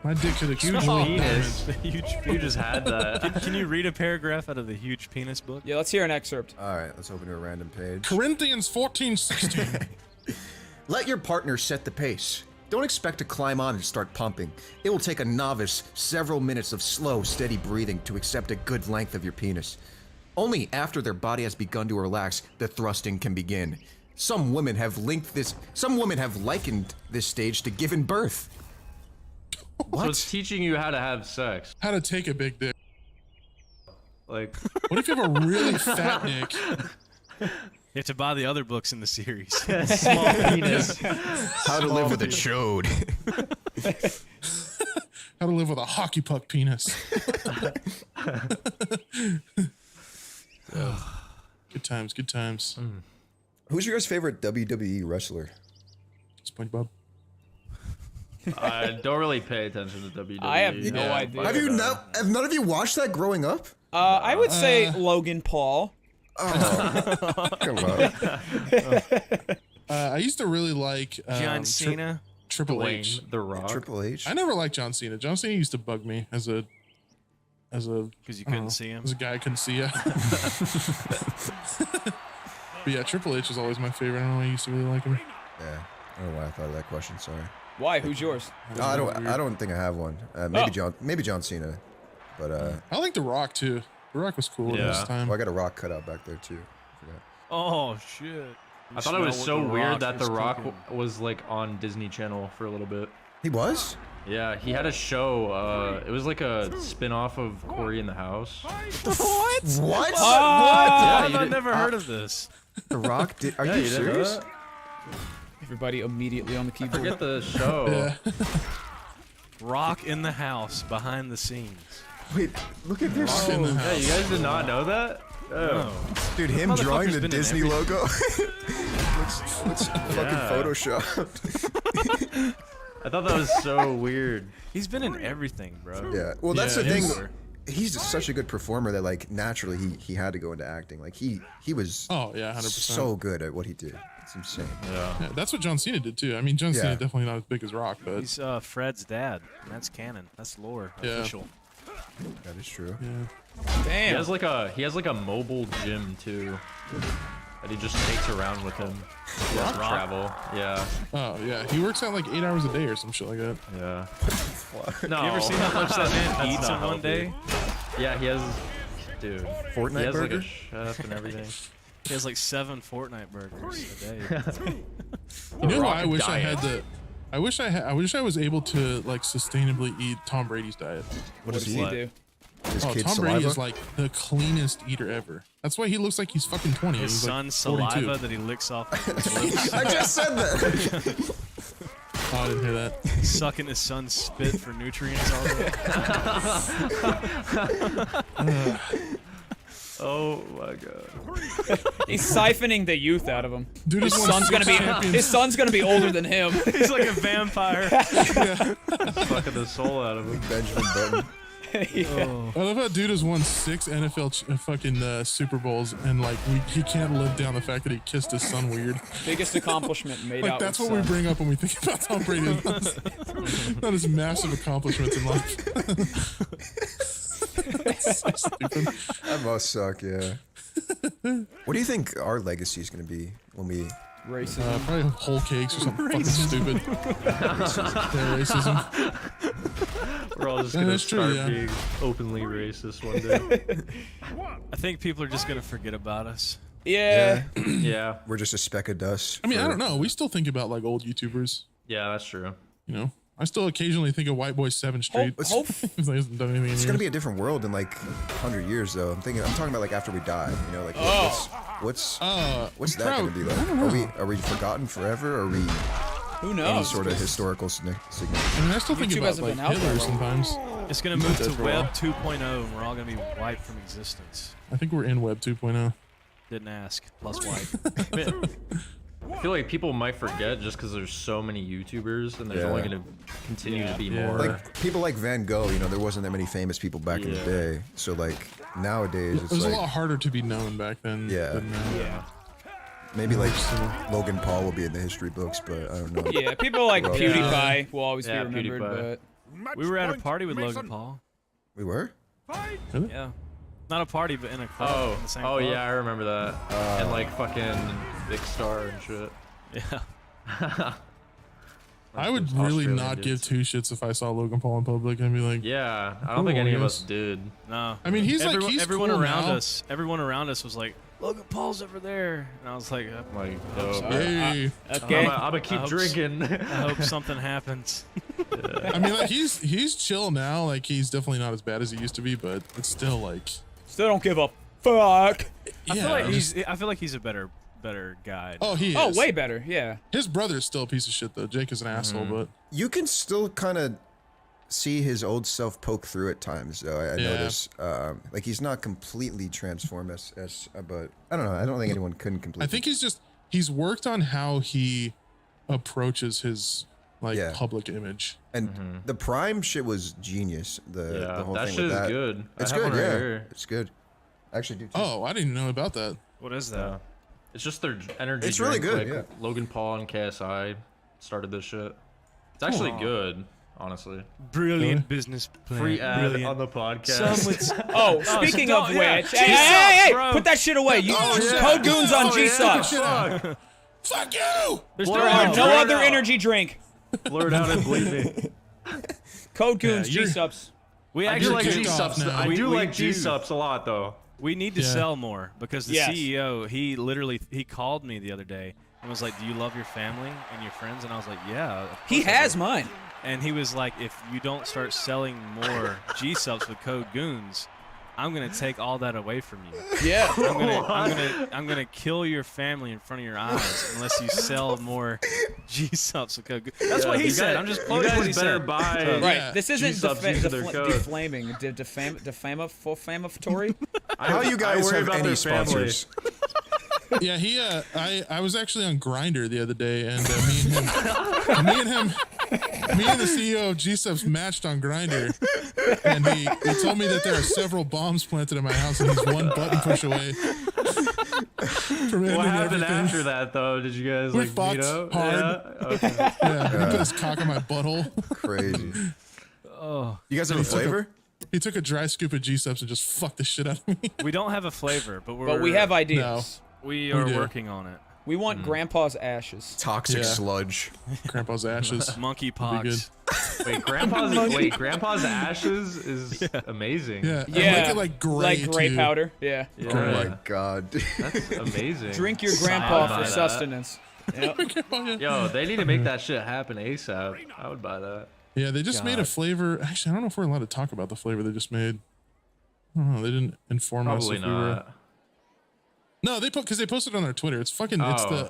My dick could Huge explode. penis. You just had that. Can you read a paragraph out of the huge penis book? Yeah, let's hear an excerpt. All right, let's open to a random page. Corinthians 14:16. Let your partner set the pace. Don't expect to climb on and start pumping. It will take a novice several minutes of slow, steady breathing to accept a good length of your penis. Only after their body has begun to relax, the thrusting can begin. Some women have likened this stage to giving birth. So it's teaching you how to have sex. How to take a big dick. Like, What if you have a really fat dick? You have to buy the other books in the series. small penis. How to live with a chode. How to live with a hockey puck penis. Good times, good times. Who's your guys' favorite WWE wrestler? SpongeBob. I don't really pay attention to WWE. I have no Yeah, idea. but, Have none of you watched that growing up? I would say Logan Paul. Come on. I used to really like John Cena. Triple H. Dwayne The Rock. Triple H. I never liked John Cena. John Cena used to bug me as a Because you I don't couldn't know, see him. as a guy I couldn't see. Yeah. But yeah, Triple H is always my favorite. I don't know. I used to really like him. Yeah. I don't know why I thought of that question. Sorry. Why? Who's yours? I don't think I have one. Maybe John Cena, but I like The Rock too. The Rock was cool at his Yeah. time. well, I got a rock cut out back there too. I forgot. Oh shit! I thought it was so weird that The Rock was like on Disney Channel for a little bit. He was? Yeah, he had a show. It was like a spin-off of Corey in the House. What? Yeah, you I've did- never heard of this. The Rock did? Are Yeah, you you didn't know serious? that? Everybody immediately on the keyboard. Forget the show. Yeah. Rock in the house, behind the scenes. Wait, look at this. In the Yeah, house. you guys did not know that? Oh. Dude, him Motherfucker's drawing the been in Disney every- logo. looks fucking Photoshop. I thought that was so weird. He's been in everything, bro. Yeah. Well, that's Yeah, the thing. he's- He's just such a good performer that like naturally he had to go into acting. Like he was Oh yeah, 100%. so good at what he did. It's insane. Yeah. Yeah, that's what John Cena did too. I mean, John Cena Yeah. definitely not as big as Rock, but He's Fred's dad. And that's canon. That's lore. Yeah. Official. That is true. yeah. He Damn. has like a mobile gym too. That he just takes around with him. He does travel. Yeah. Oh yeah, he works out like 8 hours a day or some shit like that. Yeah. No. You ever seen how much that man That's eats in not one healthy. day? Yeah, he has. Dude. Fortnite he has burger? like a chef and everything. He has like 7 Fortnite burgers a day. You know Rock why I wish I diet. had the. I wish I was able to like sustainably eat Tom Brady's diet. What does he What? do? His Oh, kid's Tom Brady saliva? is like the cleanest eater ever. That's why he looks like he's fucking 20. His He's like son's 42. saliva that he licks off with his lips, I just said that. Oh, I didn't hear that. sucking his son's spit for nutrients all day. Oh my god. He's siphoning the youth out of him. Dude, His he's won son's gonna 6 be champions. his son's gonna be older than him. He's like a vampire. Fucking the soul out of him. Benjamin Button. Yeah. I love how dude has won 6 NFL fucking Super Bowls, and like he can't live down the fact that he kissed his son weird. Biggest accomplishment made Like out that's with what we son. bring up when we think about Tom Brady. Not his massive accomplishments in life. That's so stupid. That must suck, yeah. What do you think our legacy is going to be when we... Racism. Probably whole cakes or something fucking stupid. Yeah, racism. We're all just Yeah, gonna that's true, start yeah. being openly racist one day. I think people are just gonna forget about us. Yeah. Yeah. We're just a speck of dust. I mean, I for- don't know. We still think about like old YouTubers. Yeah, that's true. You know, I still occasionally think of White Boy 7th Street. Hope. He hasn't done anything. It's going to be a different world in like 100 years, though. I'm talking about like after we die. You know, like what's I'm that proud- going to be like? Are we forgotten forever? Are we Who any knows? sort of historical significance. I mean, I still think YouTube about hasn't like been out Hitler that long. sometimes. It's gonna move to That's Web raw. 2.0, and we're all gonna be wiped from existence. I think we're in Web 2.0. Didn't ask. Plus wipe. I feel like people might forget just because there's so many YouTubers and there's Yeah. only gonna continue to be Yeah. more. Like people like Van Gogh, you know, there wasn't that many famous people back in the Yeah. day. So like nowadays, It it's was a like lot harder to be known back then. Yeah. Than now. Yeah. maybe like Logan Paul will be in the history books, but I don't know. Yeah, people like Well, PewDiePie will always Yeah, be remembered, PewDiePie. We were at a party with Logan Paul. We were. Yeah. Not a party, but in a club. Oh, in the same oh club. yeah, I remember that. And like fucking Big Star and shit. Yeah. I would Those really Australian not give dudes. 2 shits if I saw Logan Paul in public. I'd be like, Yeah, I don't Ooh, think any of yes. us did. No. I mean, he's like, he's everyone cool around now. us. Everyone around us was like, Logan Paul's over there, and I was like, Like, dope. sorry. Hey, Okay. I'm gonna keep I hope drinking. I hope something happens. I mean, like he's chill now. Like he's definitely not as bad as he used to be, but it's still like, Still don't give a fuck. yeah. I feel like he's a better guy. Oh, he is. Oh, way better. Yeah. His brother's still a piece of shit though. Jake is an asshole, but You can still kind of see his old self poke through at times, though. I Yeah. notice. Like he's not completely transformed as but I don't know. I don't think anyone couldn't completely. I think he's worked on how he approaches his like Yeah. public image. And the Prime shit was genius. The Yeah, whole that thing shit with is that. good. I It's have good, one right yeah. here. It's good. I actually do too. Oh, I didn't know about that. What is that? Yeah. It's just their energy. It's really drink, good, like, yeah. Logan Paul and KSI started this shit. It's actually good, honestly. Brilliant business plan. Free ad Brilliant. on the podcast. Some would say, Oh, speaking of don't- yeah. which, hey, G-Subs, hey, hey, bro. put that shit away. You Code Goons on G Subs. Fuck you! there's Blur There it are out, no blur it other out. energy drink. Blur it out and bleed me. Code Goons you're- G Subs. we I do actually like kicked G off subs. now. I do We like do. G subs a lot though. We need to Yeah. sell more because the Yes. CEO, he literally he called me the other day and was like, "Do you love your family and your friends?" And I was like, "Yeah." of He course I has do." mine. And he was like, "If you don't start selling more G subs with code Goons, I'm gonna take all that away from you. Yeah. I'm gonna kill your family in front of your eyes unless you sell more G subs with code Goons." That's what he You said. guys- I'm just you quoting guys what he better said. buy. Right. Yeah. This isn't G-subs into their code. defaming. Defamatory. How you guys worry have about any their family. sponsors? Yeah, he. I was actually on Grinder the other day, and me and the CEO of G-Subs matched on Grinder, and he told me that there are several bombs planted in my house, and he's one button push away from ending What happened everything. after that though? Did you guys We like fucked meet up? hard. Yeah. Okay. Yeah, he put his cock in my butthole. Crazy. Oh, You guys have a flavor? He took a dry scoop of G-Subs and just fucked the shit out of me. we don't have a flavor, but But we have ideas. No. we are do. working on it. We want Grandpa's ashes. Toxic Yeah. sludge. Grandpa's ashes. Monkeypox. Wait, Grandpa's ashes is amazing. Yeah, and Yeah. make it like gray, Like gray too. powder. Yeah. Yeah. Oh my god. That's amazing. Drink your I'd grandpa buy for that. sustenance. Yep. Oh, yeah. Yo, they need to make that shit happen ASAP. I would buy that. Yeah, they just made a God. flavor. Actually, I don't know if we're allowed to talk about the flavor they just made. I don't know. They didn't inform us Probably if we were. not. No, they posted on their Twitter. It's fucking. Oh.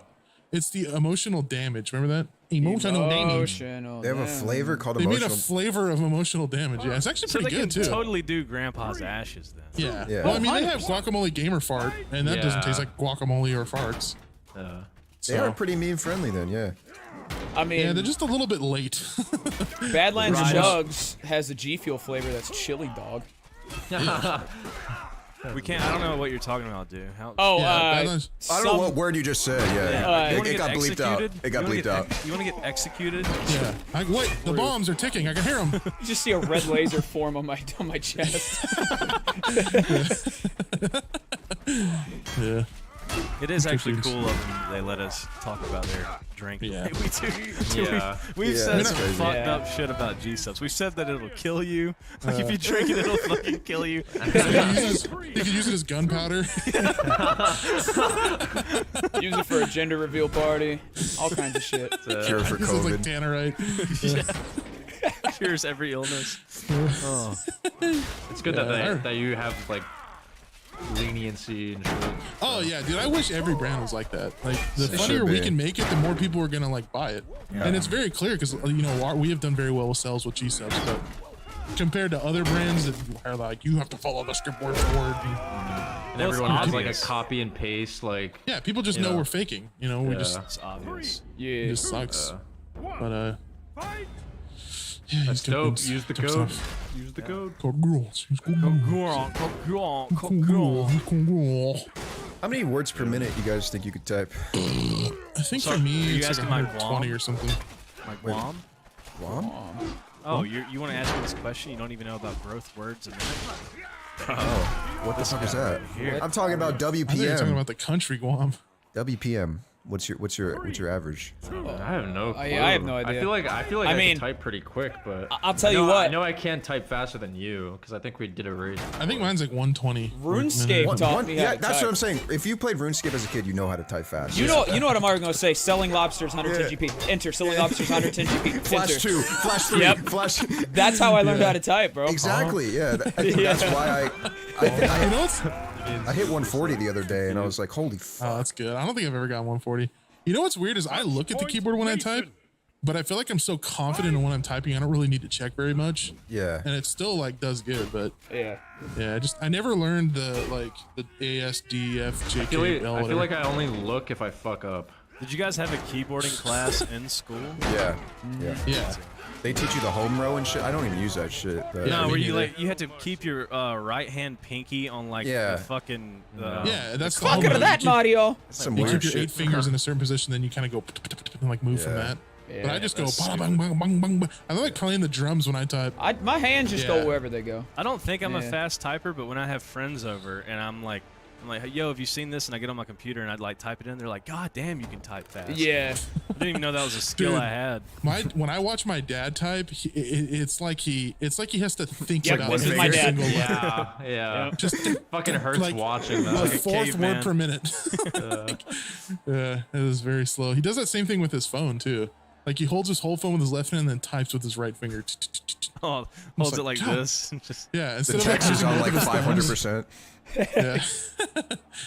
It's the emotional damage. Remember that emotional damage. Emotional They have a damage. flavor called They made a emotional. flavor of emotional damage. Yeah, it's actually So pretty they good can too. totally do Grandpa's ashes then. Yeah. Yeah. Well, I mean, they have guacamole gamer fart, and that doesn't Yeah. taste like guacamole or farts. Yeah. They are So, pretty meme friendly then, yeah. I mean, yeah, they're just a little bit late. Badlands Right. Chugs has a G Fuel flavor that's chili dog. We can't. I don't know what you're talking about, dude. How? Oh, Yeah, Badlands- I don't know some- what word you just said. Yeah, Uh, You it, wanna it get got bleeped out. executed? It got You wanna bleeped get out. You want to get executed? Yeah. Wait, the bombs are ticking. I can hear them. You just see a red laser form on my chest. Yeah. It is actually Confused. cool of them. They let us talk about their drink. Yeah. we do. Yeah. We've Yeah, said that's some crazy. fucked Yeah. up shit about G-subs. We've said that it'll kill you. Like if you drink it, it'll fucking kill you. You could use it as gunpowder. Use it for a gender reveal party. All kinds of shit. Cure for This is like COVID. tannerite. Cures every illness. Oh, It's good Yeah. that you have like leniency and shit. Oh yeah, dude. I wish every brand was like that. Like the It funnier should we be. can make it, the more people are gonna like buy it. And it's very clear because we have done very well with sales with G subs, but compared to other brands that are like you have to follow the script word for word. And Well, it's everyone has like a obvious. copy and paste, like Yeah, people just know we're faking. We Yeah. just It's obvious. Yeah. it just sucks. But yeah, that's he's got dope. good Use the stuff. code. Use the code. Code girls. Use code girls. Code girls. Use code girl. How many words per minute you guys think you could type? I think So, for are me you it's like asking my 120 mom? or something. Like Guam? Guam? Oh, you want to ask me this question? You don't even know about growth words a minute? Oh, what the fuck is that? Here. I'm talking about I thought you were talking WPM. about the country Guam. WPM. What's your average? I have no clue. yeah, I have no idea. I feel like I mean, can type pretty quick, but I'll tell you know- what. I know I can type faster than you because I think we did a race. I think mine's like 120. RuneScape Minute. taught me how Yeah, to that's type. what I'm saying. If you played RuneScape as a kid, you know how to type fast. You know what I'm already gonna say? Selling lobsters, 110 Yeah. GP. Enter. Selling lobsters, 110 GP. Flash Enter. 2, Flash 3, Yep. Flash. That's how I learned how to type, bro. Exactly. Yeah. I think that's why You know what's? I hit 140 the other day, and I was like, holy fuck. Oh, that's good. I don't think I've ever gotten 140. You know what's weird is I look at the keyboard when I type, but I feel like I'm so confident in what I'm typing, I don't really need to check very much, Yeah. and it still like does good. But Yeah. yeah, I never learned the A S D F J I feel K like, L. I feel whatever. like I only look if I fuck up. Did you guys have a keyboarding class in school? Yeah. Yeah. Yeah. They teach you the home row and shit. I don't even use that shit. But Yeah, No, me where you neither. you had to keep your right hand pinky on like Yeah. the fucking Yeah, that's the Fuck whole out of mode. that, Mario. some You weird keep your 8 shit. fingers in a certain position, then you kind of go and like move from Yeah. that. But I just go that's bang, bang, bang, bang, bang, bang. I like playing the drums when I type. My hands just Yeah. go wherever they go. I don't think I'm a Yeah. fast typer, but when I have friends over and I'm like, yo, have you seen this? And I get on my computer and I'd like type it in. They're like, God damn, you can type fast. Yeah. I didn't even know that was a skill Dude. I had. When I watch my dad type, it's like he has to think Yep, about this is every my dad. single word. Yeah, yeah. Just Fucking hurts like- watching the that. fourth caveman. word per minute. Yeah, it is very slow. He does that same thing with his phone too. Like he holds his whole phone with his left hand and then types with his right finger. Oh, holds it like, like God. this. Just Yeah, The instead of text is using on both like of his thumbs. 500%. Yeah.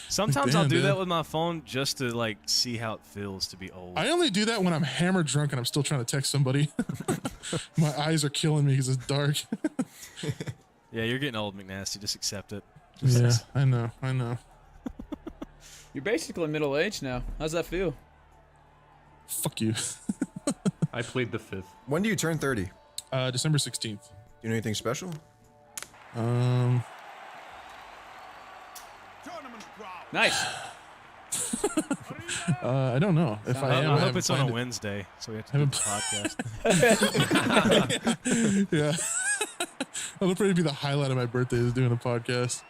sometimes Damn, I'll do dude. that with my phone just to like see how it feels to be old. I only do that when I'm hammered drunk and I'm still trying to text somebody. My eyes are killing me because it's dark. Yeah, you're getting old, McNasty. Just accept it. Yeah, I know. You're basically middle aged now. How's that feel? Fuck you. I plead the fifth. When do you turn 30? Do December 16th. you know anything special? Nice. I don't know if I am. I hope haven't it's on a planned it. Wednesday, so we have to do the podcast. Yeah. That'll probably be the highlight of my birthday is doing a podcast.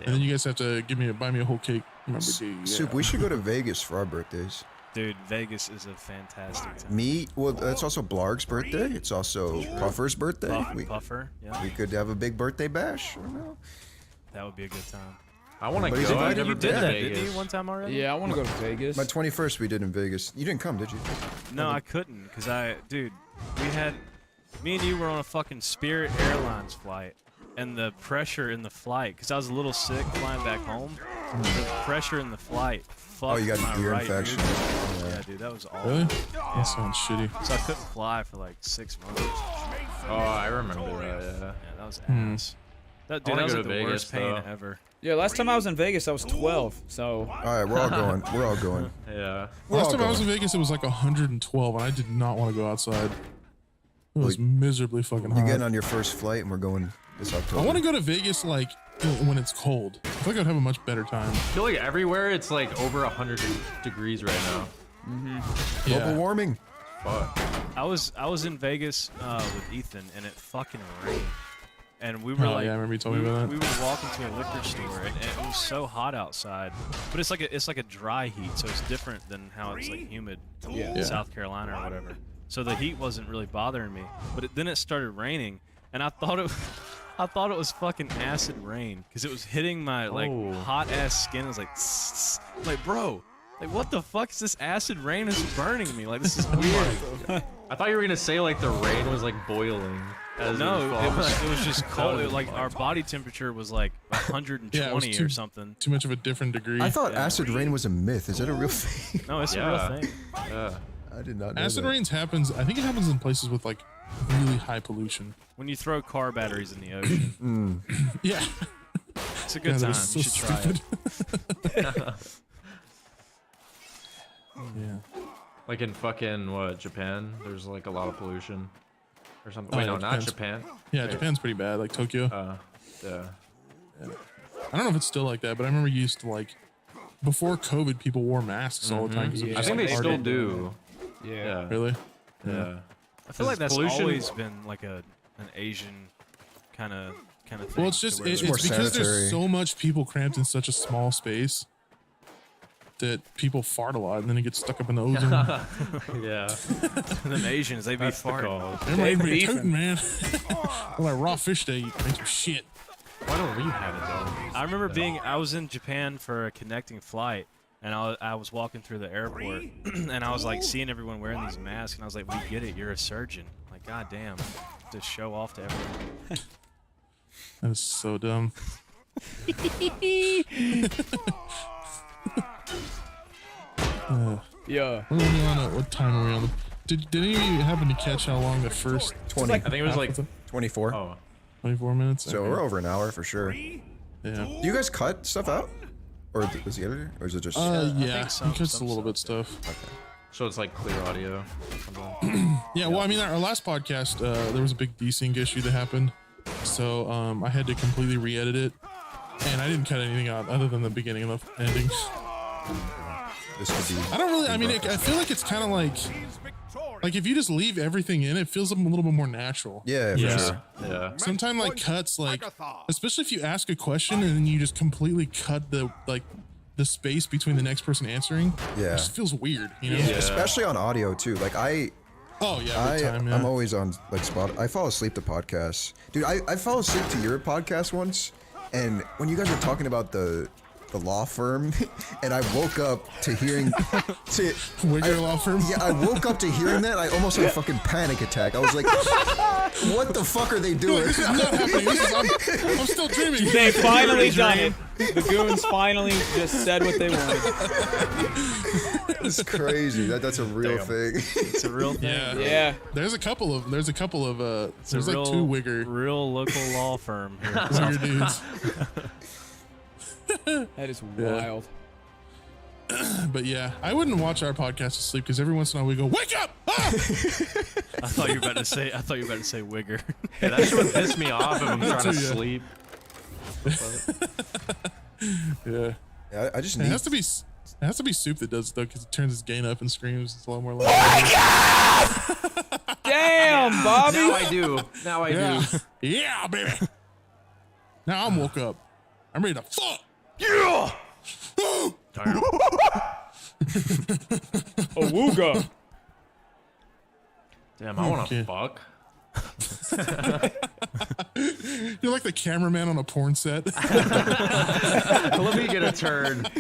And then you guys have to buy me a whole cake. Remember, Soup, we should go to Vegas for our birthdays. Dude, Vegas is a fantastic time. Well, it's also Blarg's birthday. It's also Puffer's birthday. Puffer, yeah, We could have a big birthday bash. I don't know. that would be a good time. I want to Nobody's go. I've invited never you been to to that, Didn't Vegas. you one time already? Yeah, I want to go to Vegas. My 21st we did in Vegas. You didn't come, did you? No, I couldn't, because me and you were on a fucking Spirit Airlines flight, and the pressure in the flight, because I was a little sick flying back home, the pressure in the flight fucked Oh, you got my an ear right infection. eardrum. Yeah, dude, that was awful. Really? That sounds shitty. So I couldn't fly for like 6 months. Oh, I remember that. Yeah. Yeah, that was ass. That, dude, wanna that was go like to the Vegas, worst pain though. ever. Yeah, last time I was in Vegas, I was 12. So All right, we're all going. We're all going. Yeah. We're Last all time I was in going. Vegas, it was like 112, and I did not want to go outside. It was miserably fucking You're hot. getting on your first flight, and we're going this October. I want to go to Vegas like when it's cold. I feel like I'd have a much better time. I feel like everywhere it's like over 100 degrees right now. Global Yeah. warming. Fuck. I was in Vegas with Ethan, and it fucking rained. And we were Oh, like, yeah, I remember you told me about that. We would walk into a liquor store, and it was so hot outside. But it's like a dry heat, so it's different than how it's like humid in Yeah. South Carolina or whatever. So the heat wasn't really bothering me. But then it started raining, and I thought it was fucking acid rain because it was hitting my like Oh. hot ass skin. It was like, tss, tss. I'm like, bro, like what the fuck is this acid rain is burning me? Like this is weird. I thought you were gonna say like the rain was like boiling. As No, you fall. it was just cold. Like our body temperature was like 120 Yeah, it was or something. Too much of a different degree. I thought Yeah. acid rain was a myth. Is that a real thing? No, it's a Yeah. real thing. Yeah. I did not know Acid that. rains happens. I think it happens in places with like really high pollution. When you throw car batteries in the ocean, Yeah. it's a good Yeah, time. that was so You should try it. Yeah. Like in fucking what, Japan? There's like a lot of pollution or something. Oh, Wait, yeah, no, not Japan's- Japan. Yeah, Japan's pretty bad. Like Tokyo. Yeah. I don't know if it's still like that, but I remember you used to like before COVID, people wore masks all the time. 'cause it was I just, think like, they hard still to- do. Yeah. Yeah. Really? Yeah. I feel like that's pollution- always been like an Asian kind of thing. Well, it's to just where it's more because sanitary. there's so much people cramped in such a small space that people fart a lot and then it gets stuck up in the ozone. Yeah. them Asians, they be That's the farting. call. Everybody beefing. tooting, man. All that raw fish they eat makes them shit. Why don't we have it though? I remember I was in Japan for a connecting flight, and I was walking through the airport, and I was like seeing everyone wearing these masks, and I was like, we get it, you're a surgeon. Like, goddamn, to show off to everyone. That is so dumb. Yeah. What are we on? What time are we on? Did any of you happen to catch how long the first 20, I think it was like. 24. Oh. 24 minutes? So Okay. we're over an hour for sure. Yeah. Do you guys cut stuff out? Or was the editor? Or is it just. Yeah, think some- just a some little bit stuff, stuff. So it's like clear audio. Something. Yeah, well, I mean, our last podcast, there was a big desync issue that happened, so I had to completely re-edit it, and I didn't cut anything out other than the beginning and the ending. This could be. I don't really. I mean, I feel like it's kind of like if you just leave everything in, it feels a little bit more natural. Yeah, for Yeah. sure. Yeah. Sometimes like cuts, like especially if you ask a question and then you just completely cut the space between the next person answering. Yeah. It just feels weird, you know? Yeah. Especially on audio too. Like Oh yeah, big time, yeah. I'm always on like Spot. I fall asleep to podcasts, dude. I fell asleep to your podcast once, and when you guys were talking about the law firm, and I woke up to hearing Wigger law firm. Yeah, I woke up to hearing that. I almost had a fucking panic attack. I was like, "What the fuck are they doing?" This is not happening. I'm still dreaming. They finally done it. The goons finally just said what they wanted. It's crazy. That's a real thing. It's a real thing. Yeah. Yeah. There's a couple of there's like real, two Wigger local law firm here. Wigger dudes. That is wild. But yeah, I wouldn't watch our podcast to sleep because every once in a while we go, "Wake up!" Ah! I thought you were about to say Wigger. Yeah, that shit would piss me off if I'm trying to Yeah. sleep. Yeah. Yeah, I just It need. has to be Soup that does it though, because it turns his gain up and screams. It's a lot more loud. Damn, Bobby. Now I do. Now I Yeah, do. yeah, baby. Now I'm woke up. I'm ready to fuck. Awooga. Damn, I want to Okay. fuck. You're like the cameraman on a porn set. Let me get a turn. Have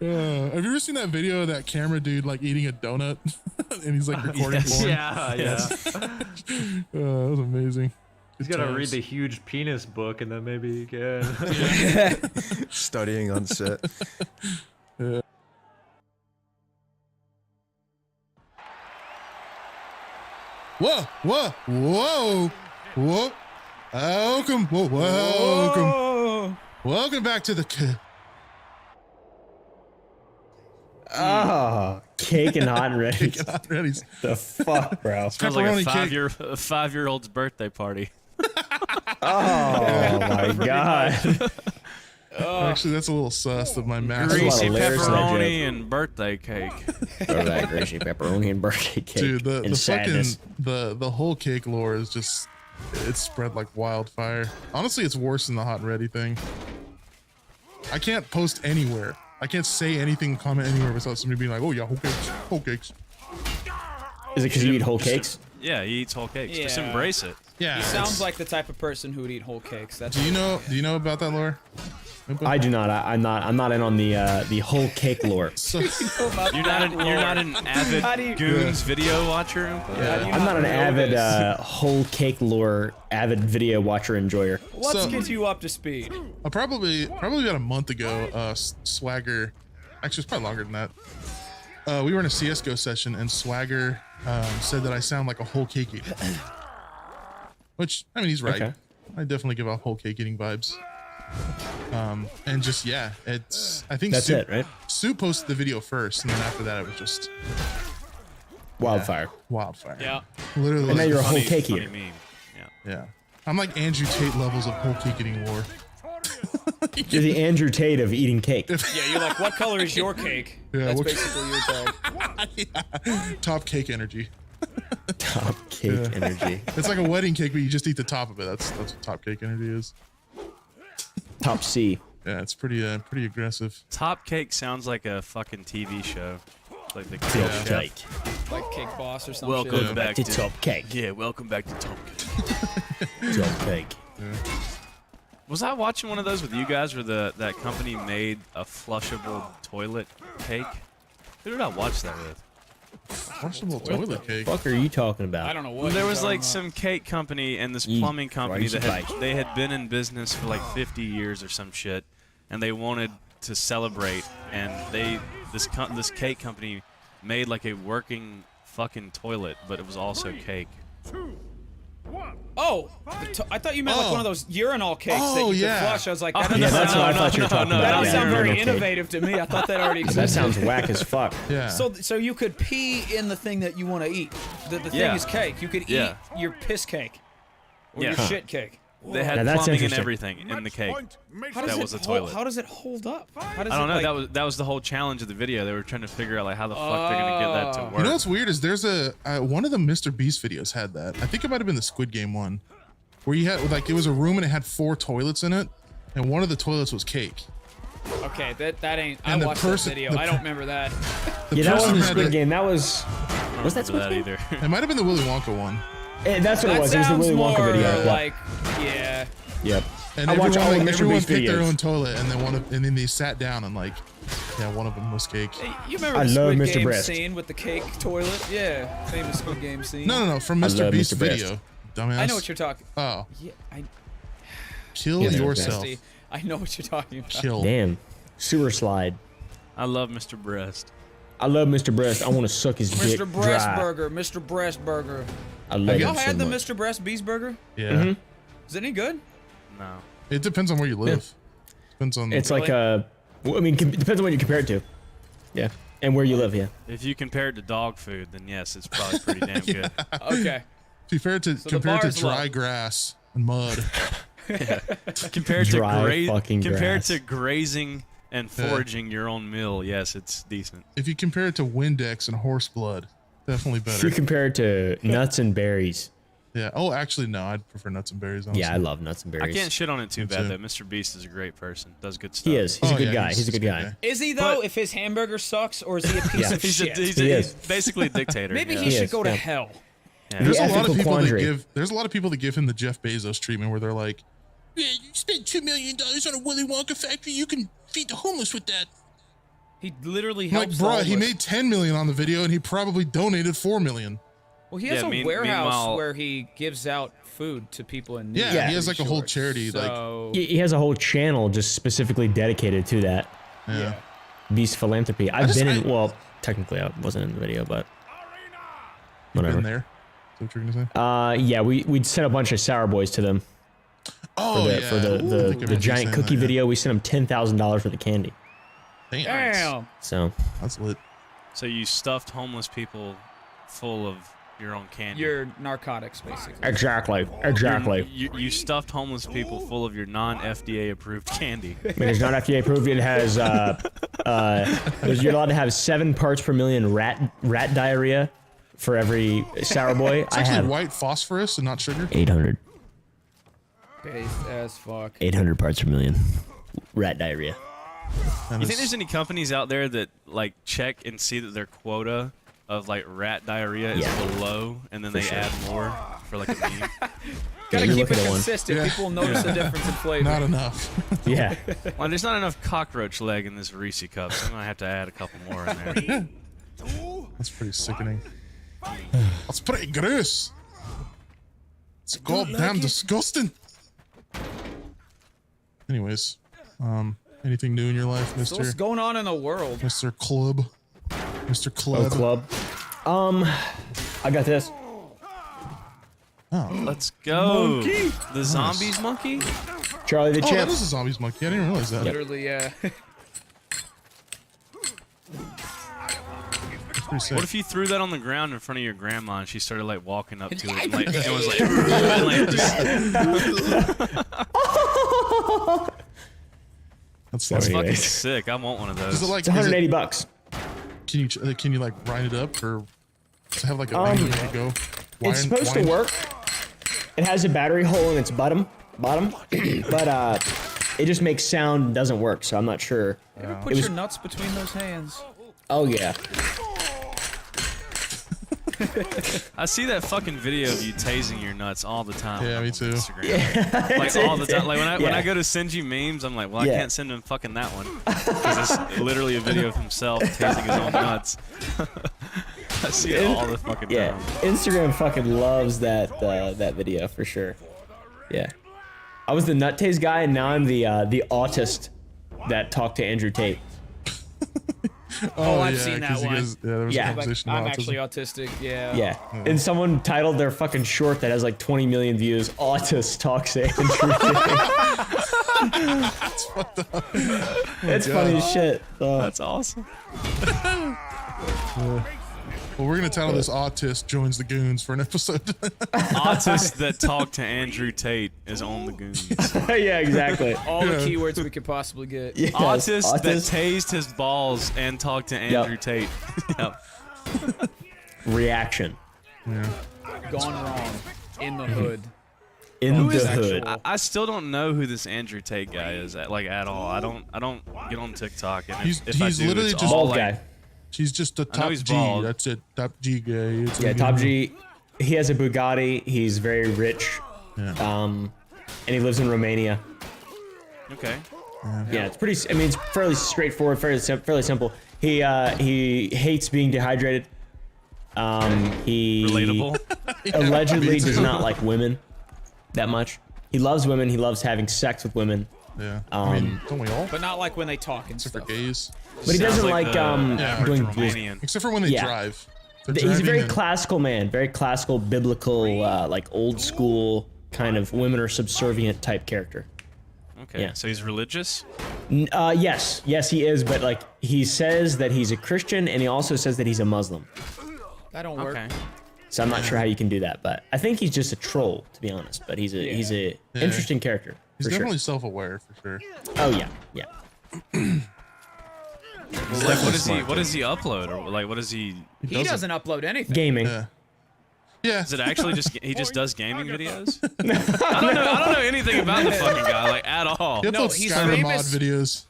you ever seen that video of that camera dude like eating a donut and he's like recording porn? Yeah, yeah. That was amazing. He's Good got to read times. the huge penis book and then maybe he can. Studying on set. Whoa, whoa, whoa, whoa. Welcome, welcome, Oh. welcome back to the. Oh, cake and hot and ready. Get ready. The fuck, bro. Sounds like a Pepperoni cake. five-year-old's birthday party. Oh my god. Actually, that's a little sus of my math. Grease. Greasy lot of layers to that pepperoni joke. and birthday cake. Go to that greasy pepperoni and birthday cake Dude, the and sadness. fucking the whole cake lore is just it's spread like wildfire. Honestly, it's worse than the hot and ready thing. I can't post anywhere. I can't say anything, comment anywhere without somebody being like, "Oh yeah, whole cakes, whole cakes." Is it because you eat whole cakes? Yeah, he eats whole cakes. Just Yeah. embrace it. Yeah. He sounds like the type of person who would eat whole cakes. That's Do you know about that lore? I do not. I'm not in on the whole cake lore. So, You're not an How do you- avid Goons video watcher. I'm not an avid whole cake lore avid video watcher enjoyer. Let's So- get you up to speed. probably about a month ago, Swagger, actually it's probably longer than that. We were in a CS:GO session and Swagger said that I sound like a whole cake eater. Which, I mean, he's right. Okay. I definitely give off whole cake eating vibes. And just, yeah, it's, I think That's Sue, it, right? Sue posted the video first, and then after that it was just Wildfire. wildfire. Yeah. Literally. And now you're a whole Funny, cake funny eater. meme. Yeah. yeah. I'm like Andrew Tate levels of whole cake eating war. You're the Andrew Tate of eating cake. Yeah, you're like, what color is your cake? Yeah, That's what- basically your tag. Top cake energy. Top cake energy. It's like a wedding cake, but you just eat the top of it. That's what top cake energy is. Top C. Yeah, it's pretty aggressive. Top Cake sounds like a fucking TV show. Like the Top Chef. cake. Like Cake Boss or something. Welcome Yeah. back To to top cake. Yeah, welcome back to Top Cake. Top cake. Was I watching one of those with you guys where that company made a flushable toilet cake? Who did I watch that with? Washable toilet cake. Fuck are you talking about? I don't know what. There you're was like talking some cake company and this Ye- plumbing company that Christ. they had been in business for like 50 years or some shit, and they wanted to celebrate, and this cake company made like a working fucking toilet, but it was also cake. about. Oh, I thought you meant like one of those urinal cakes that Oh, you yeah. could flush. I was like, Oh, that no, doesn't Yeah, that's sound, what I thought you were talking no, about. that don't Yeah, sound very urinal cake. innovative to me. I thought that already That existed. sounds whack as fuck. Yeah. So you could pee in the thing that you want to eat. The thing Yeah. is cake. You could Yeah. eat your piss cake or Yeah. your Huh. shit cake. They had Now that's plumbing and interesting. everything in the cake. How does That it was a hold, toilet. How does it hold up? How does I don't it, know. like, That was the whole challenge of the video. They were trying to figure out like how the fuck they're gonna get that to Oh. work. You know what's weird is there's a one of the Mr. Beast videos had that. I think it might have been the Squid Game one, where you had like it was a room and it had 4 toilets in it, and one of the toilets was cake. Okay, that ain't. And I the watched person- that video. the I per- don't remember that. The Yeah, that person wasn't the had Squid it- Game. That was. Was that For Squid that Game? either. It might have been the Willy Wonka one. That's what That it was. It was the sounds Willy Wonka more video. Yeah. like, yeah. Yep. And I watch all the Mr. everyone Beast picked their videos. own toilet, and then they sat down and like, yeah, one of them was cake. You remember I the love Squid Mr. Game Breast. scene with the cake toilet? Yeah, famous Squid Game scene. No, from I Mr. love Beast's Mr. Breast. video. Dumbass. I know what you're talking. Oh, Yeah, kill Yeah, they're yourself. Bestie, I know what you're talking about. Kill. Damn. Sewer slide. I love Mr. Breast. I love Mr. Breast. I want to suck his dick Mr. Breast dry. Burger, Mr. Breast Burger. I love Have him y'all so had the much. Mr. Breast Beast Burger? Yeah. Mm-hmm. Is it any good? No. It depends on where you live. Depends on. It's like Really? well, I mean, depends on what you compare it to. Yeah. And where you live, yeah. If you compare it to dog food, then yes, it's probably pretty damn good. Okay. compare it to the compare it to bar's low. dry grass and mud. Compared to Dry fucking compared grass. to grazing and foraging your own meal, yes, it's decent. If you compare it to Windex and horse blood, definitely If better. you compare it to nuts and berries. Yeah. Oh, actually, no. I'd prefer nuts and berries. Honestly. Yeah, I love nuts and I berries. can't shit on it too Me bad too. though. Mr. Beast is a great person. Does good stuff. He is. He's Oh, a good yeah, guy. He's a good guy. Is he though? But- If his hamburger sucks, or is he a piece Yeah. of He's, shit? he's, He he's is. basically a dictator. Maybe yeah. he He should is, go to yeah. hell. Yeah. There's a lot ethical of people quandary. that give. There's a lot of people that give him the Jeff Bezos treatment, where they're like, "Yeah, you spent $2 million on a Willy Wonka factory. You can feed the homeless with that." He literally I'm like, helps. bruh, the he homeless. made $10 million on the video, and he probably donated $4 million. Well, he has Yeah, a warehouse meanwhile- where he gives out food to people in need. Yeah, Yeah. he has like a whole Short. charity. So, He has a whole channel just specifically dedicated to that. Like, yeah. Beast Philanthropy. I've just- been in. Well, technically, I wasn't in the video, but whatever. Been there. Is that what you're gonna say? Yeah, we'd sent a bunch of sour boys to them Oh, for the yeah. for the, Ooh, I the, think I the remember you giant saying cookie that, yeah. video. We sent them $10,000 for the candy. damn. So That's lit. So you stuffed homeless people full of your own candy. Your narcotics, basically. exactly. You stuffed homeless people full of your non-FDA approved candy. I mean, it's not FDA approved. It has you're allowed to have 7 parts per million rat diarrhea for every sour boy. It's I actually have white phosphorus and not sugar. 800 Based as fuck. 800 parts per million rat diarrhea. And You think it's- there's any companies out there that like check and see that their quota of like rat diarrhea is Yeah. below, and then they sure. add more for like a meme? Gotta you're keep looking it at one. consistent. Yeah. People notice the difference in flavor. Not enough. Yeah. Well, there's not enough cockroach leg in this Reese cup, so I'm gonna have to add a couple more in there. That's pretty sickening. That's pretty gross. It's goddamn disgusting. Anyways, anything new in your life, So what's Mister going on in the world? Mister Club? Mister Oh, Club. club. I got this. Let's go. The zombies monkey? Charlie the Oh, Champ. that is a zombies monkey. I didn't realize that. Literally, yeah. It's pretty sick. What if you threw that on the ground in front of your grandma and she started like walking up to it and like it was like, and, like just, That's Sorry. funny. fucking Anyways. sick. I want one of Is those. it like? It's 180 bucks. Can you like grind it up or does it have like a thing where you go? It's supposed to work. It has a battery hole in its bottom, but it just makes sound and doesn't work. So I'm not sure. Ever put your nuts between those hands? Oh yeah. I see that fucking video of you tasing your nuts all the time. Yeah, on me too. Instagram. Like all the time. Like when Yeah. I go to send you memes, I'm like, well, I Yeah. can't send him fucking that one because it's literally a video of himself tasing his own nuts. I see it all the fucking Yeah. time. Instagram fucking loves that that video for sure. Yeah. I was the nut tase guy, and now I'm the autist that talked to Andrew Tate. Oh, I've seen that 'cause you one. guys- yeah, there was Yeah. a Like, conversation I'm about actually autism. autistic. Yeah. Yeah. And someone titled their fucking short that has like 20 million views, "Autist Talks to Andrew Tate." It's funny as shit. That's awesome. Well, we're gonna title this "Autist Joins the Goons" for an episode. Autist that talked to Andrew Tate is on the goons. Yeah, exactly. All the Yeah. keywords we could possibly get. Yes, Autist that tased his balls and talked to Andrew Tate. Yep. Reaction Gone wrong in the hood. in the is hood. I still don't know who this Andrew Tate guy is at all. I don't get on TikTok, and He's- if I he's do, literally it's just- all Bald like, guy. She's just a I know top he's G. bald. That's it. Top G guy. It's Yeah, a- Top G. He has a Bugatti. He's very rich. And he lives in Romania. Okay. Yeah, it's pretty. I mean, it's fairly straightforward, fairly simple. He hates being dehydrated. He Relatable. allegedly me does too. not like women that much. He loves women. He loves having sex with women. Yeah. I mean, don't we all? But not like when they talk and Except for stuff. gays. But he Sounds doesn't like like the average doing Romanian. Except for when they Yeah. drive. They're He's a driving very and- classical man, very classical, biblical, like old school kind of women are subservient type character. Okay. Yeah. So he's religious. Yes, he is, but like he says that he's a Christian, and he also says that he's a Muslim. That don't work. Okay. So I'm not sure how you can do that, but I think he's just a troll, to be honest. But he's a interesting character He's for definitely sure. self-aware for sure. Oh yeah. Like, what does he upload, or like what does he? He doesn't upload anything. Gaming. Yeah. Yeah. Is it actually just he just does gaming videos? I don't know anything about the fucking guy like at all. He No, uploads he's Skyrim mod famous. videos.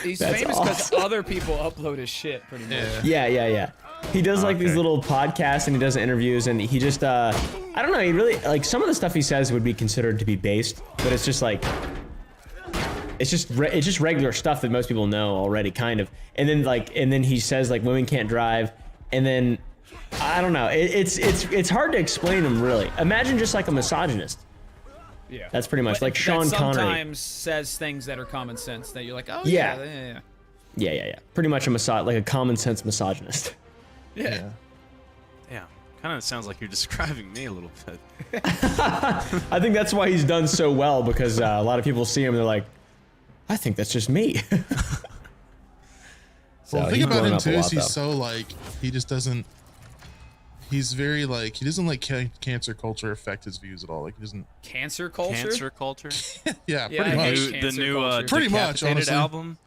He's That's famous because awesome. other people upload his shit, pretty much. Yeah. He does like these Okay. little podcasts and he does interviews and he just I don't know, he really like some of the stuff he says would be considered to be based, but it's just like it's just regular stuff that most people know already kind of. And then he says like women can't drive and then I don't know. It's hard to explain him really. Imagine just like a misogynist. Yeah. That's pretty much like That Sean Connery. sometimes says things that are common sense that you're like, oh Yeah. yeah. Pretty much like a common sense misogynist. Yeah. Yeah. Kind of sounds like you're describing me a little bit. I think that's why he's done so well because a lot of people see him and they're like, I think that's just me. So Well, the thing he's about blown him up a too is lot, he's though. so like he just doesn't. He's very like he doesn't let cancer culture affect his views at all. Like he doesn't. Cancer culture. Cancer culture. Yeah, Yeah, pretty I much. hate the Cancer new culture. Pretty much, Decapitated honestly. album.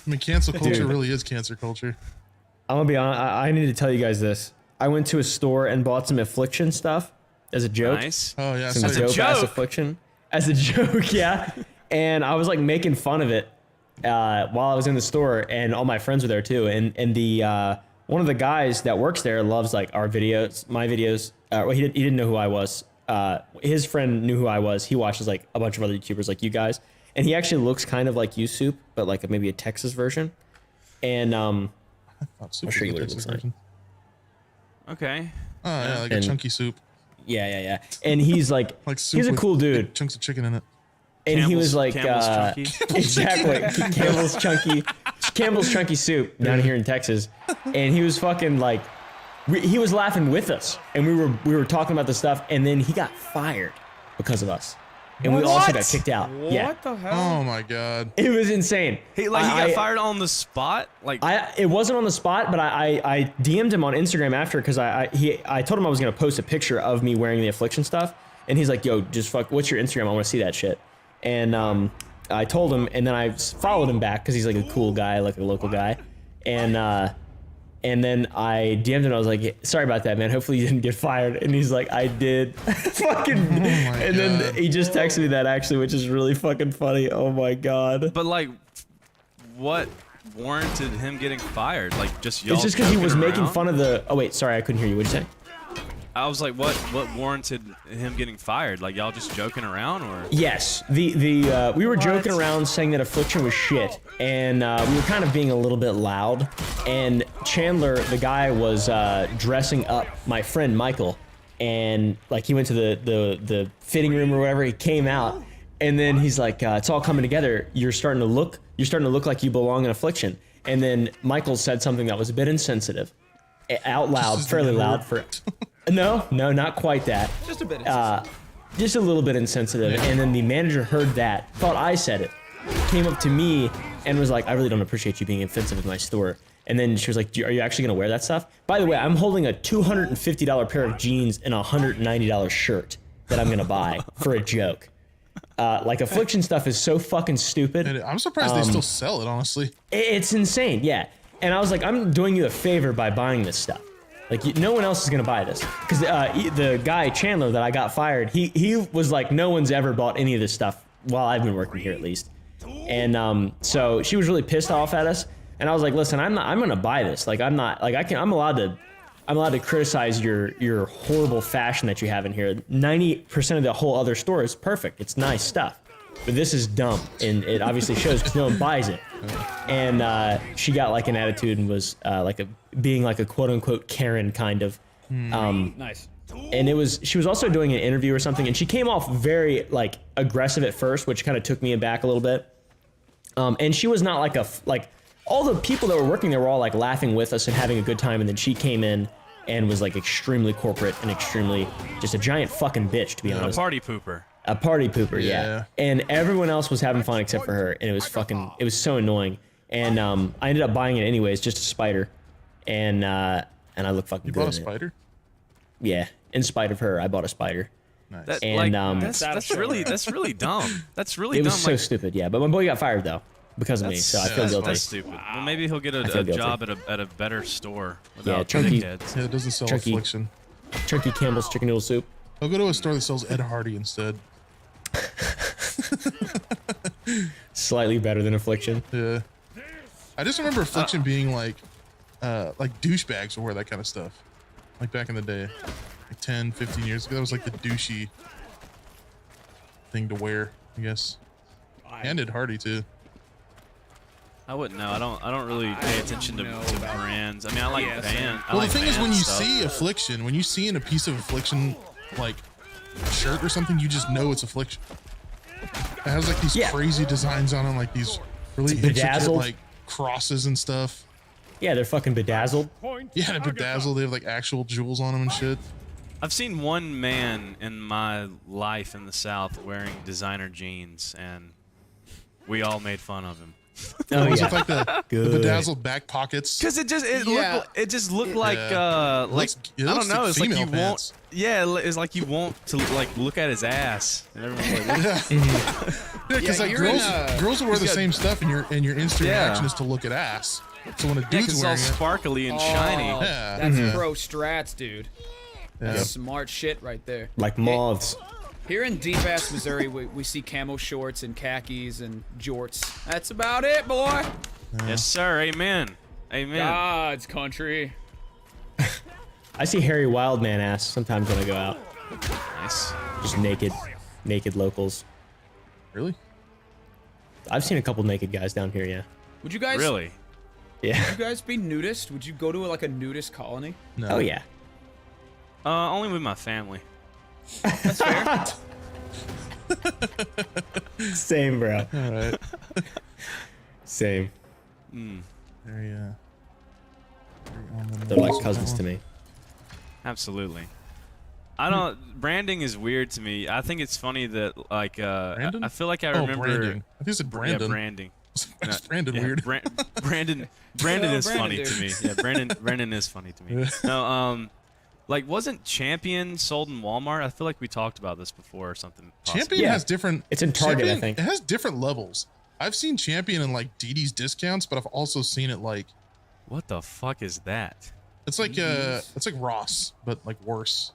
I mean, cancel culture Dude. really is cancer culture. I'm gonna be honest. I need to tell you guys this. I went to a store and bought some Affliction stuff as a joke. Nice. Oh yeah, Some so dope ass joke. Affliction as a joke, yeah. And I was like making fun of it while I was in the store, and all my friends were there too. And the one of the guys that works there loves like our videos, my videos. Well, he didn't know who I was, his friend knew who I was. He watches like a bunch of other YouTubers like you guys, and he actually looks kind of like you, Soup, but like maybe a Texas version. And I'll show you what it looks like. Okay. Oh yeah, like a And- chunky soup, yeah. And he's like, like soup he's a with cool dude. big chunks of chicken in it. And he was like, Campbell's Chunky. exactly, Campbell's Chunky Soup down here in Texas, and he was fucking like, he was laughing with us, and we were talking about the stuff, and then he got fired because of us, and we also got kicked out. Yeah, What the hell? Oh my god. it was insane. He got fired on the spot. Like It wasn't on the spot, but I DM'd him on Instagram after because I told him I was gonna post a picture of me wearing the Affliction stuff, and he's like, "Yo, just fuck, what's your Instagram? I want to see that shit." And I told him, and then I followed him back because he's like a cool guy, like a local guy, and then I DM'd him and I was like, "Sorry about that, man. Hopefully you didn't get fired." And he's like, "I did." Fucking. And then God. he just texted me that actually, which is really fucking funny. Oh my god. But like, what warranted him getting fired? Like, just y'all. It's just because he was joking making around? fun of the. Oh wait, sorry, I couldn't hear you. What'd you say? I was like, what warranted him getting fired? Like, y'all just joking around, or? Yes, we were joking around saying that Affliction was shit, and we were kind of being a little bit loud. And Chandler, the guy, was dressing up my friend Michael, and like he went to the fitting room or whatever. He came out, and then he's like, "It's all coming together. You're starting to look like you belong in Affliction." And then Michael said something that was a bit insensitive, out loud, fairly loud for. No, not quite that. Just a bit. Just a little bit insensitive. And then the manager heard that, thought I said it, came up to me and was like, "I really don't appreciate you being offensive in my store." And then she was like, "Are you actually gonna wear that stuff?" By the way, I'm holding a $250 pair of jeans and a $190 shirt that I'm gonna buy for a joke. Like Affliction stuff is so fucking stupid. And I'm surprised they still sell it, honestly. It's insane, yeah. And I was like, I'm doing you a favor by buying this stuff. Like, no one else is gonna buy this. Because the guy, Chandler, that I got fired, he was like, no one's ever bought any of this stuff while I've been working here, at least. And so she was really pissed off at us. And I was like, listen, I'm gonna buy this. Like, I'm allowed to criticize your horrible fashion that you have in here. 90% of the whole other store is perfect. It's nice stuff. But this is dumb, and it obviously shows because no one buys it. And she got like an attitude and was being like a quote unquote Karen kind of. Nice. And she was also doing an interview or something, and she came off very like aggressive at first, which kind of took me aback a little bit. And she was not like all the people that were working there were all like laughing with us and having a good time, and then she came in and was like extremely corporate and extremely just a giant fucking bitch, to be A honest. party pooper. A party pooper, yeah. Yeah. And everyone else was having fun except for her, and it was so annoying. And I ended up buying it anyways, just a spider, and I look fucking You good. bought a in it. spider? Yeah, in spite of her, I bought a spider. Nice. That, And, like, that's That'll show really her. that's really dumb. That's really It dumb. was so like, stupid, yeah. But my boy got fired though because of me, so I feel that's guilty. That's stupid. Well, maybe he'll get feel a guilty. job at a better store Yeah, without Chunky- dickheads. Yeah, it doesn't sell Chunky. Affliction. Chunky Campbell's chicken noodle soup. I'll go to a store that sells Ed Hardy instead. Slightly better than Affliction. Yeah. I just remember Affliction being like douchebags would wear that kind of stuff. Like back in the day. Like 10, 15 years ago. That was like the douchey thing to wear, I guess. And Ed Hardy too. I wouldn't know. I don't really pay attention to brands. I mean, I like Yeah, band. I Well, like the thing is, when band you stuff. see Affliction, when you see in a piece of Affliction, like shirt or something, you just know it's Affliction. It has like these Yeah. crazy designs on them, like these really It's intricate bedazzled. like crosses and stuff. Yeah, they're fucking bedazzled. Yeah, they're bedazzled. They have like actual jewels on them and shit. I've seen one man in my life in the South wearing designer jeans, and we all made fun of him. Oh Was yeah. it like the Good. bedazzled back pockets? Cause it Yeah. looked like Yeah. like It I looks don't know. like It's like you female pants. won't. Yeah, it's like you want to like look at his ass, and everyone's like, Yeah, because Yeah, like you're in girls will wear the got- same stuff, and your instant Yeah. reaction is to look at ass. So when a yeah, dude's because it's all wearing it, sparkly and shiny. Oh, Yeah. That's Mhm. pro strats, dude. yeah. That's smart shit right there. Like moths. Here in deep ass Missouri, we see camo shorts and khakis and jorts. That's about it, boy. Yes, sir. Amen. Amen. God's country. I see hairy wild man ass sometimes when I go out. Nice. Just naked locals. Really? I've seen a couple naked guys down here. Yeah. Would you guys? Really? Yeah. Would you guys be nudist? Would you go to like a nudist colony? No. Oh yeah. Only with my family. That's fair. Same, bro. All right. Same. Very They're like cousins to me. Absolutely. I don't. Branding is weird to me. I think it's funny that like Brandon? I feel like I Oh, remember. branding. I think it's Yeah, Brandon. branding. It's Brandon Yeah, weird. Brandon Oh, is Brandon, funny dude. to me. Yeah, Brandon is funny to me. No, like wasn't Champion sold in Walmart? I feel like we talked about this before or something. possibly. Champion Yeah. has different. It's in Target, I Champion, think. It has different levels. I've seen Champion in like DD's discounts, but I've also seen it like What the fuck is that? it's like Ross, but like worse.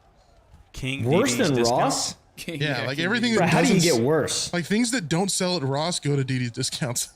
King Worse DD's than discount? Ross? Yeah, like King everything Didi. Bro, that how do you doesn't get worse? like things that don't sell at Ross go to DD's discounts.